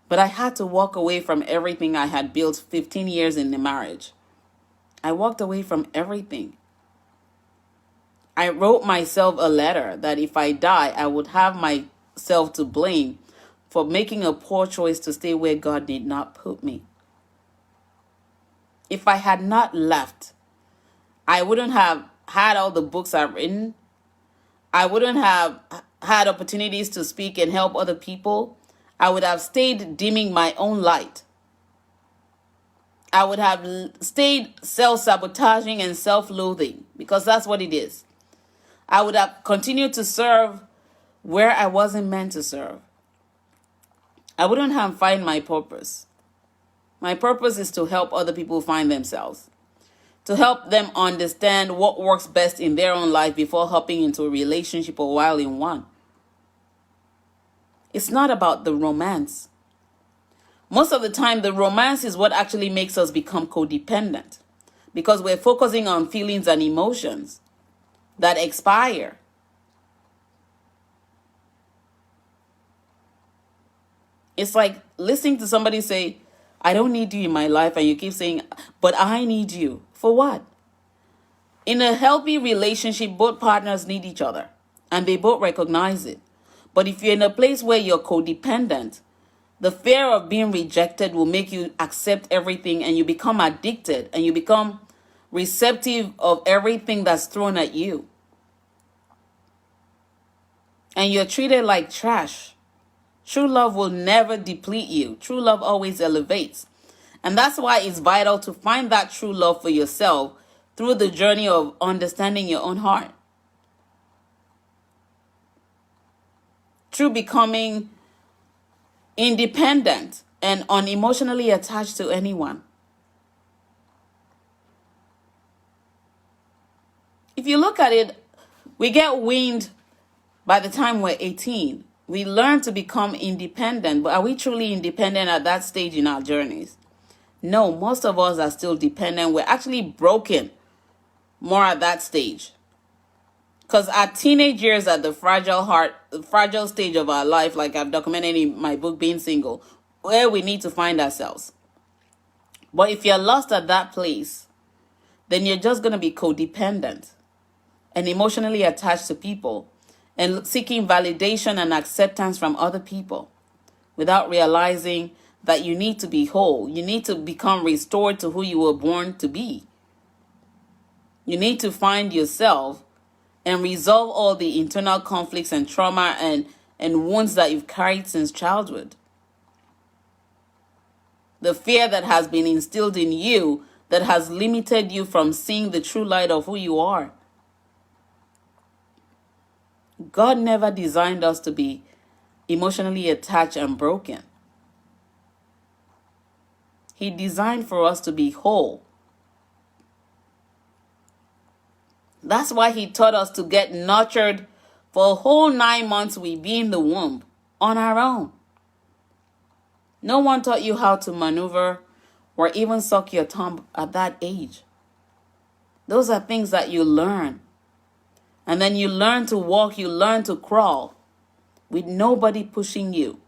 But I had to walk away from everything I had built 15 years in the marriage. I walked away from everything. I wrote myself a letter that if I die, I would have myself to blame for making a poor choice to stay where God did not put me. If I had not left, I wouldn't have had all the books I've written. I wouldn't have had opportunities to speak and help other people. I would have stayed dimming my own light. I would have stayed self-sabotaging and self-loathing because that's what it is. I would have continued to serve where I wasn't meant to serve. I wouldn't have found my purpose. My purpose is to help other people find themselves, to help them understand what works best in their own life before hopping into a relationship or while in one. It's not about the romance. Most of the time, the romance is what actually makes us become codependent, because we're focusing on feelings and emotions that expire. It's like listening to somebody say, I don't need you in my life, and you keep saying, but I need you. For what? In a healthy relationship, both partners need each other, and they both recognize it. But if you're in a place where you're codependent, the fear of being rejected will make you accept everything, and you become addicted, and you become receptive of everything that's thrown at you. And you're treated like trash. True love will never deplete you. True love always elevates. And that's why it's vital to find that true love for yourself through the journey of understanding your own heart. Through becoming independent and unemotionally attached to anyone. If you look at it, we get weaned by the time we're 18. We learn to become independent, but are we truly independent at that stage in our journeys? No, most of us are still dependent. We're actually broken more at that stage. Because our teenage years are the fragile stage of our life, like I've documented in my book, Being Single, where we need to find ourselves. But if you're lost at that place, then you're just going to be codependent and emotionally attached to people and seeking validation and acceptance from other people without realizing that you need to be whole. You need to become restored to who you were born to be. You need to find yourself and resolve all the internal conflicts and trauma and wounds that you've carried since childhood. The fear that has been instilled in you that has limited you from seeing the true light of who you are. God never designed us to be emotionally attached and broken. He designed for us to be whole. That's why he taught us to get nurtured for a whole 9 months we be in the womb on our own. No one taught you how to maneuver or even suck your thumb at that age. Those are things that you learn. And then you learn to walk, you learn to crawl with nobody pushing you,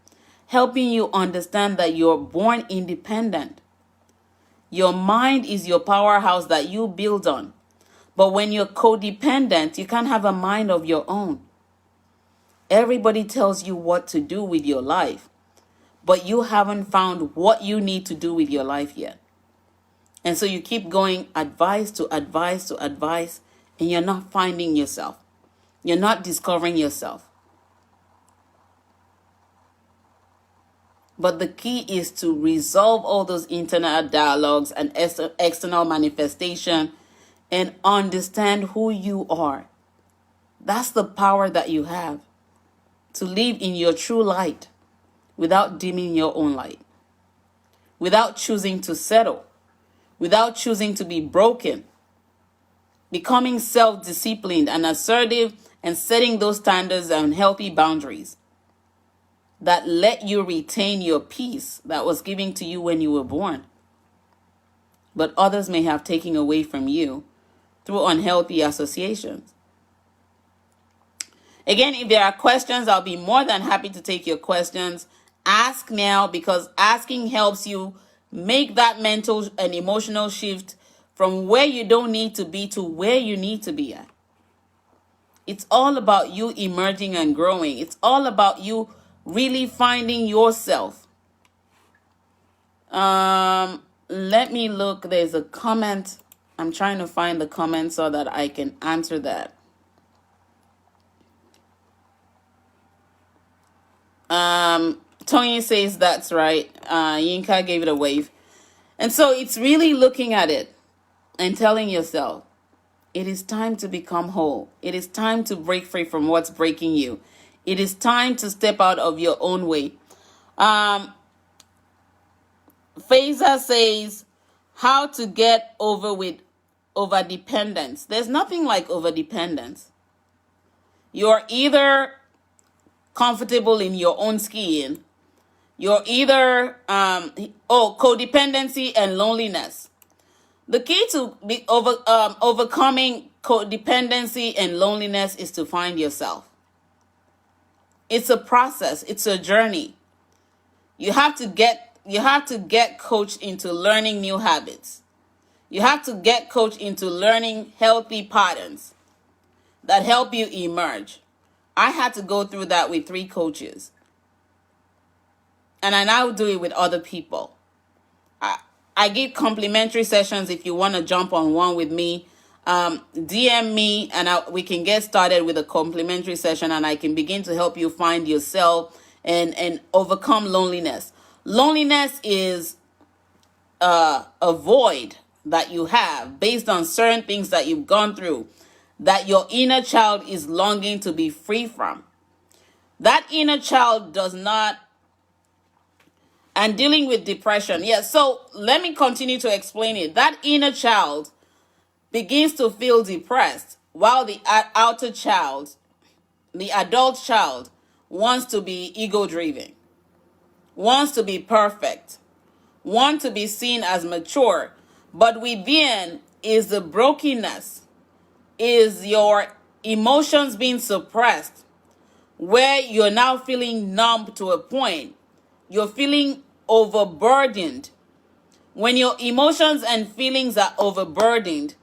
helping you understand that you're born independent. Your mind is your powerhouse that you build on. But when you're codependent, you can't have a mind of your own. Everybody tells you what to do with your life, but you haven't found what you need to do with your life yet. And so you keep going advice to advice to advice, and you're not finding yourself. You're not discovering yourself. But the key is to resolve all those internal dialogues and external manifestation and understand who you are. That's the power that you have to live in your true light without dimming your own light, without choosing to settle, without choosing to be broken, becoming self-disciplined and assertive and setting those standards and healthy boundaries that let you retain your peace that was given to you when you were born, but others may have taken away from you through unhealthy associations. Again, if there are questions, I'll be more than happy to take your questions. Ask now, because asking helps you make that mental and emotional shift from where you don't need to be to where you need to be at. It's all about you emerging and growing. It's all about you really finding yourself. Let me look. There's a comment. I'm trying to find the comment so that I can answer that. Tony says that's right. Yinka gave it a wave. And so it's really looking at it and telling yourself, it is time to become whole. It is time to break free from what's breaking you. It is time to step out of your own way. Faiza says, how to get over with overdependence. There's nothing like overdependence. You're either comfortable in your own skin. You're either codependency and loneliness. The key to overcoming codependency and loneliness is to find yourself. It's a process. It's a journey. You have to get coached into learning new habits. You have to get coached into learning healthy patterns that help you emerge. I had to go through that with 3 coaches. And I now do it with other people. I give complimentary sessions if you want to jump on one with me. DM me and we can get started with a complimentary session, and I can begin to help you find yourself and overcome loneliness. Loneliness is a void that you have based on certain things that you've gone through that your inner child is longing to be free from. That inner child does not. And dealing with depression. Yeah, so let me continue to explain it. That inner child begins to feel depressed while the outer child, the adult child, wants to be ego-driven, wants to be perfect, wants to be seen as mature. But within is the brokenness, is your emotions being suppressed, where you're now feeling numb to a point. You're feeling overburdened. When your emotions and feelings are overburdened,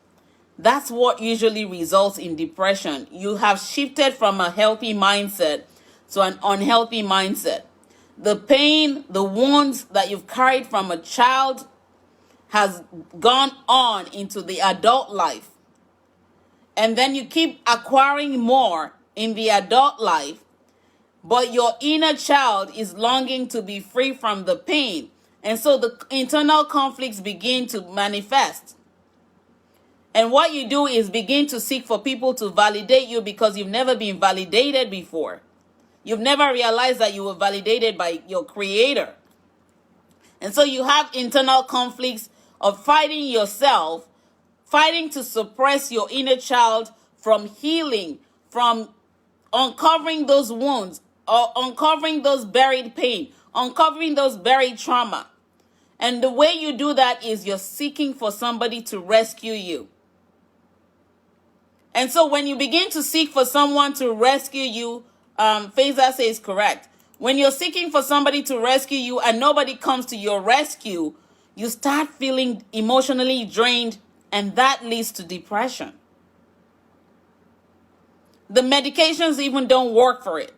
that's what usually results in depression. You have shifted from a healthy mindset to an unhealthy mindset. The pain, the wounds that you've carried from a child has gone on into the adult life. And then you keep acquiring more in the adult life. But your inner child is longing to be free from the pain. And so the internal conflicts begin to manifest. And what you do is begin to seek for people to validate you because you've never been validated before. You've never realized that you were validated by your creator. And so you have internal conflicts of fighting yourself, fighting to suppress your inner child from healing, from uncovering those wounds, or uncovering those buried pain, uncovering those buried trauma. And the way you do that is you're seeking for somebody to rescue you. And so when you begin to seek for someone to rescue you, Faiza says correct. When you're seeking for somebody to rescue you and nobody comes to your rescue, you start feeling emotionally drained, and that leads to depression. The medications even don't work for it.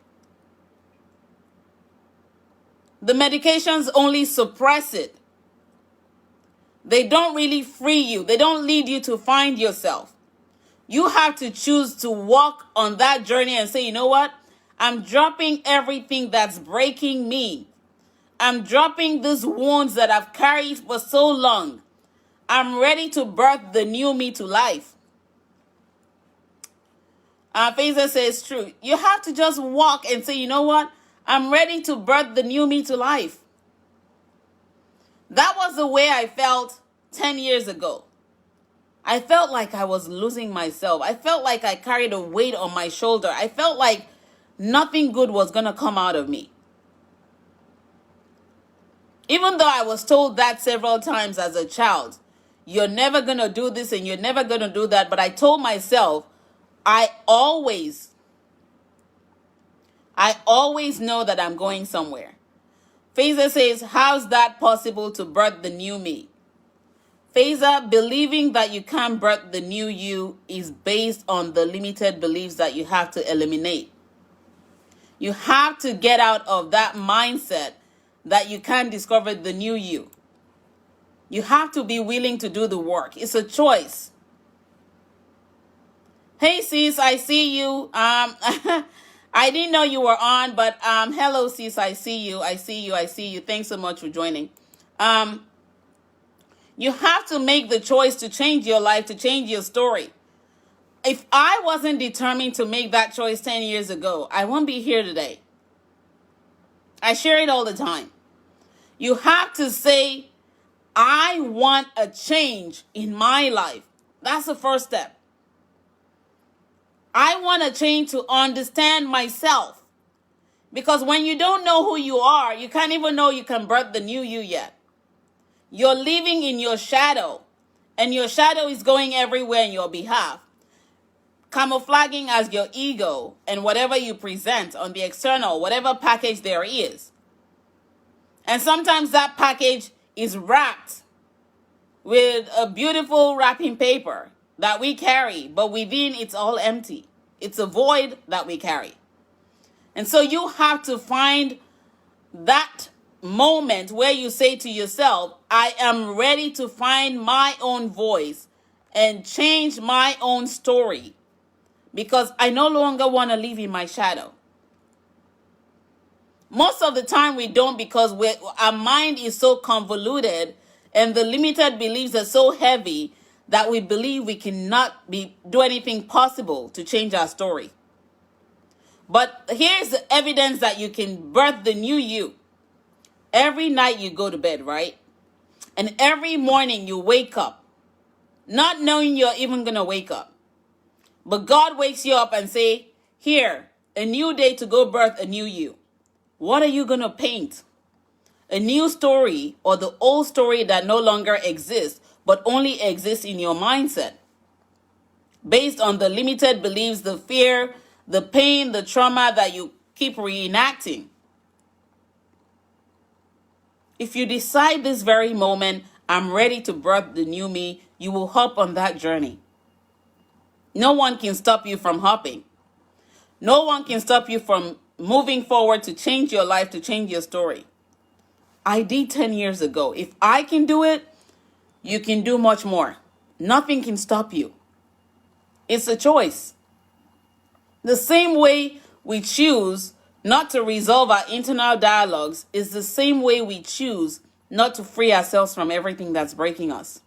The medications only suppress it. They don't really free you. They don't lead you to find yourself. You have to choose to walk on that journey and say, you know what? I'm dropping everything that's breaking me. I'm dropping these wounds that I've carried for so long. I'm ready to birth the new me to life. Faiza says true. You have to just walk and say, you know what? I'm ready to birth the new me to life. That was the way I felt 10 years ago. I felt like I was losing myself. I felt like I carried a weight on my shoulder. I felt like nothing good was going to come out of me. Even though I was told that several times as a child, you're never going to do this and you're never going to do that. But I told myself, I always know that I'm going somewhere. Faiza says, how's that possible to birth the new me? Faiza, believing that you can't birth the new you is based on the limited beliefs that you have to eliminate. You have to get out of that mindset that you can't discover the new you. You have to be willing to do the work. It's a choice. Hey sis, I see you. I didn't know you were on, but hello sis, I see you. Thanks so much for joining. You have to make the choice to change your life, to change your story. If I wasn't determined to make that choice 10 years ago, I won't be here today. I share it all the time. You have to say, I want a change in my life. That's the first step. I want to change to understand myself. Because when you don't know who you are, you can't even know you can birth the new you yet. You're living in your shadow, and your shadow is going everywhere in your behalf, camouflaging as your ego and whatever you present on the external, whatever package there is. And sometimes that package is wrapped with a beautiful wrapping paper that we carry, but within it's all empty. It's a void that we carry. And so you have to find that moment where you say to yourself, I am ready to find my own voice and change my own story, because I no longer want to live in my shadow. Most of the time we don't, because our mind is so convoluted and the limited beliefs are so heavy that we believe we cannot do anything possible to change our story. But here's the evidence that you can birth the new you. Every night you go to bed, right? And every morning you wake up, not knowing you're even going to wake up. But God wakes you up and say, here, a new day to go birth a new you. What are you going to paint? A new story, or the old story that no longer exists, but only exists in your mindset, based on the limited beliefs, the fear, the pain, the trauma that you keep reenacting. If you decide this very moment, I'm ready to birth the new me, you will hop on that journey. No one can stop you from hopping. No one can stop you from moving forward to change your life, to change your story. I did 10 years ago. If I can do it, you can do much more. Nothing can stop you. It's a choice. The same way we choose not to resolve our internal dialogues is the same way we choose not to free ourselves from everything that's breaking us.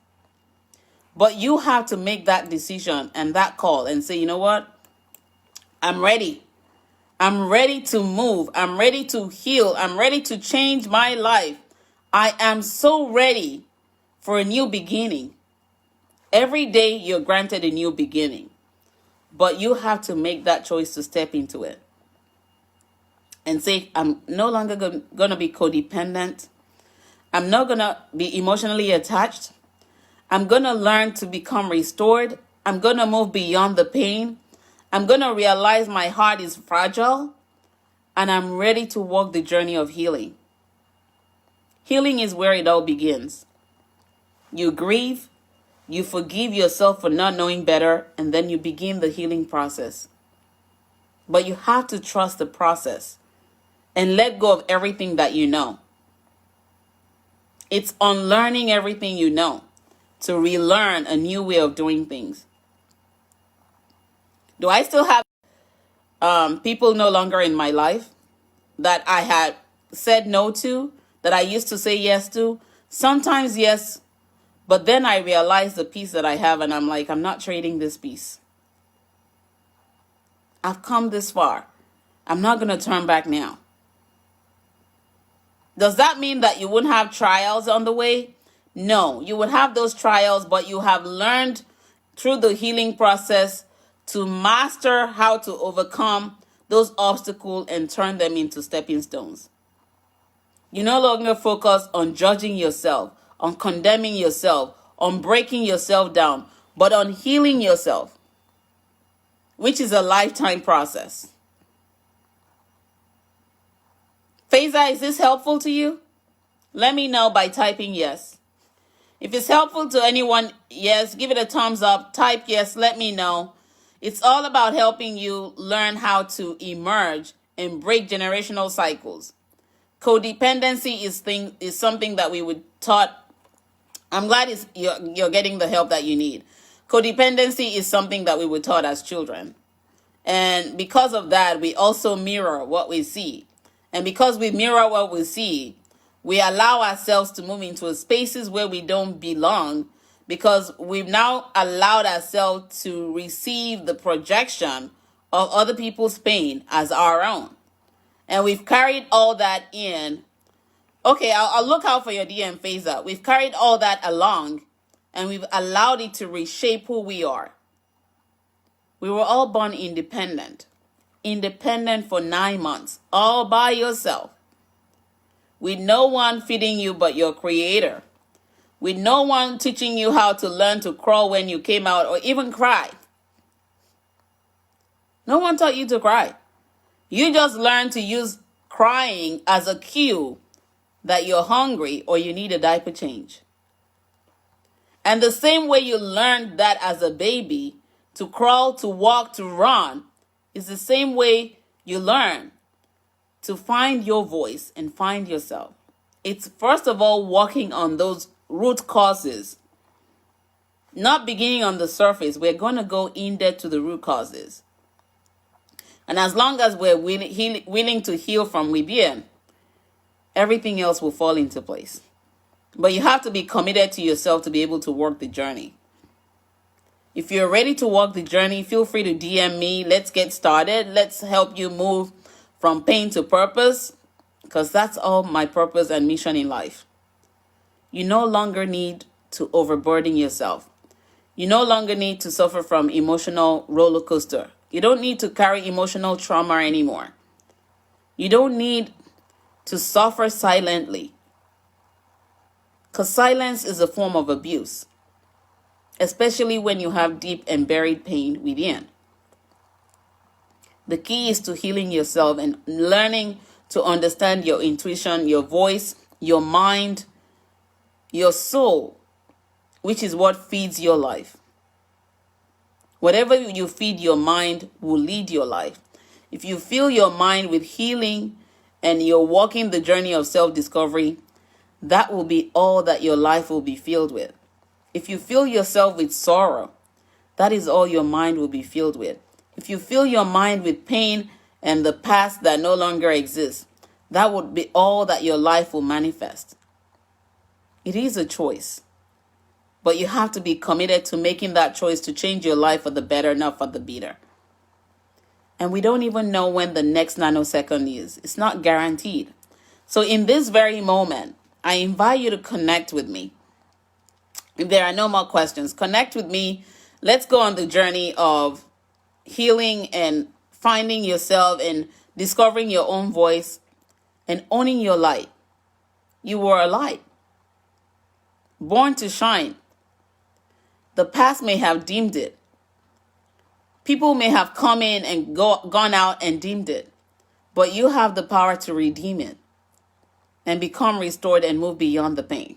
But you have to make that decision and that call and say, you know what? I'm ready. I'm ready to move. I'm ready to heal. I'm ready to change my life. I am so ready for a new beginning. Every day you're granted a new beginning, but you have to make that choice to step into it and say, I'm no longer going to be codependent. I'm not going to be emotionally attached. I'm going to learn to become restored. I'm going to move beyond the pain. I'm going to realize my heart is fragile, and I'm ready to walk the journey of healing. Healing is where it all begins. You grieve, you forgive yourself for not knowing better, and then you begin the healing process. But you have to trust the process and let go of everything that you know. It's unlearning everything you know to relearn a new way of doing things. Do I still have people no longer in my life that I had said no to, that I used to say yes to? Sometimes yes, but then I realize the peace that I have, and I'm like, I'm not trading this peace. I've come this far. I'm not going to turn back now. Does that mean that you wouldn't have trials on the way? No, you would have those trials, but you have learned through the healing process to master how to overcome those obstacles and turn them into stepping stones. You no longer focus on judging yourself, on condemning yourself, on breaking yourself down, but on healing yourself, which is a lifetime process. Faiza, is this helpful to you? Let me know by typing yes. If it's helpful to anyone, yes, give it a thumbs up. Type yes, let me know. It's all about helping you learn how to emerge and break generational cycles. Codependency is something that we were taught. I'm glad you're getting the help that you need. Codependency is something that we were taught as children. And because of that, we also mirror what we see. And because we mirror what we see, we allow ourselves to move into spaces where we don't belong, because we've now allowed ourselves to receive the projection of other people's pain as our own. And we've carried all that in. Okay, I'll look out for your DM, Faiza. We've carried all that along and we've allowed it to reshape who we are. We were all born independent for 9 months, all by yourself, with no one feeding you but your creator, with no one teaching you how to learn to crawl when you came out or even cry. No one taught you to cry. You just learned to use crying as a cue that you're hungry or you need a diaper change. And the same way you learned that as a baby, to crawl, to walk, to run, is the same way you learn to find your voice and find yourself. It's first of all walking on those root causes, not beginning on the surface. We're going to go in depth to the root causes. And as long as we're willing to heal from within, everything else will fall into place. But you have to be committed to yourself to be able to work the journey. If you're ready to walk the journey, feel free to DM me. Let's get started. Let's help you move from pain to purpose, because that's all my purpose and mission in life. You no longer need to overburden yourself. You no longer need to suffer from emotional roller coaster. You don't need to carry emotional trauma anymore. You don't need to suffer silently, because silence is a form of abuse, especially when you have deep and buried pain within. The key is to healing yourself and learning to understand your intuition, your voice, your mind, your soul, which is what feeds your life. Whatever you feed your mind will lead your life. If you fill your mind with healing and you're walking the journey of self-discovery, that will be all that your life will be filled with. If you fill yourself with sorrow, that is all your mind will be filled with. If you fill your mind with pain and the past that no longer exists, that would be all that your life will manifest. It is a choice, but you have to be committed to making that choice to change your life for the better, not for the better. And we don't even know when the next nanosecond is. It's not guaranteed. So in this very moment, I invite you to connect with me. If there are no more questions, connect with me. Let's go on the journey of healing and finding yourself and discovering your own voice and owning your light. You were a light, born to shine. The past may have dimmed it. People may have come in and gone out and dimmed it, but you have the power to redeem it and become restored and move beyond the pain.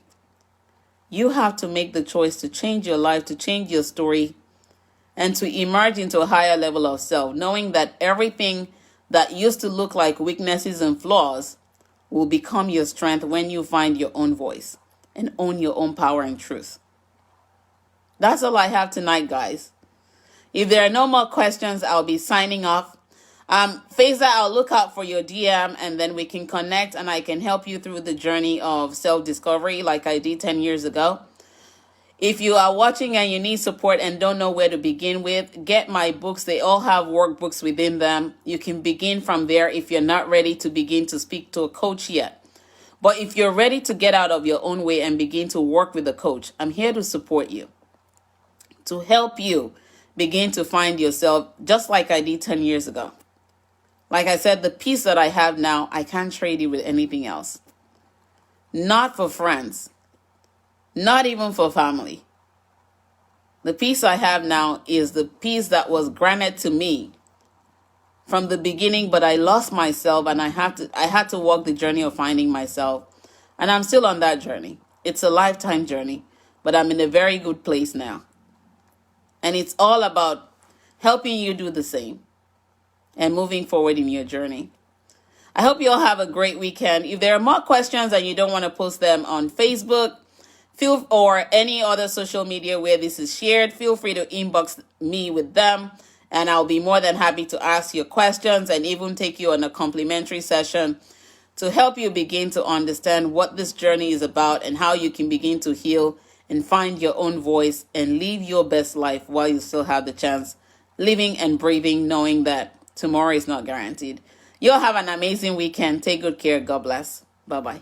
You have to make the choice to change your life, to change your story, and to emerge into a higher level of self, knowing that everything that used to look like weaknesses and flaws will become your strength when you find your own voice and own your own power and truth. That's all I have tonight, guys. If there are no more questions, I'll be signing off. Faiza, I'll look out for your DM and then we can connect and I can help you through the journey of self-discovery like I did 10 years ago. If you are watching and you need support and don't know where to begin with, get my books. They all have workbooks within them. You can begin from there if you're not ready to begin to speak to a coach yet. But if you're ready to get out of your own way and begin to work with a coach, I'm here to support you, to help you begin to find yourself just like I did 10 years ago. Like I said, the peace that I have now, I can't trade it with anything else. Not for friends. Not even for family. The peace I have now is the peace that was granted to me from the beginning, but I lost myself and I had to walk the journey of finding myself. And I'm still on that journey. It's a lifetime journey, but I'm in a very good place now. And it's all about helping you do the same and moving forward in your journey. I hope you all have a great weekend. If there are more questions and you don't want to post them on Facebook, or any other social media where this is shared, feel free to inbox me with them and I'll be more than happy to ask your questions and even take you on a complimentary session to help you begin to understand what this journey is about and how you can begin to heal and find your own voice and live your best life while you still have the chance, living and breathing, knowing that tomorrow is not guaranteed. You'll have an amazing weekend. Take good care. God bless. Bye-bye.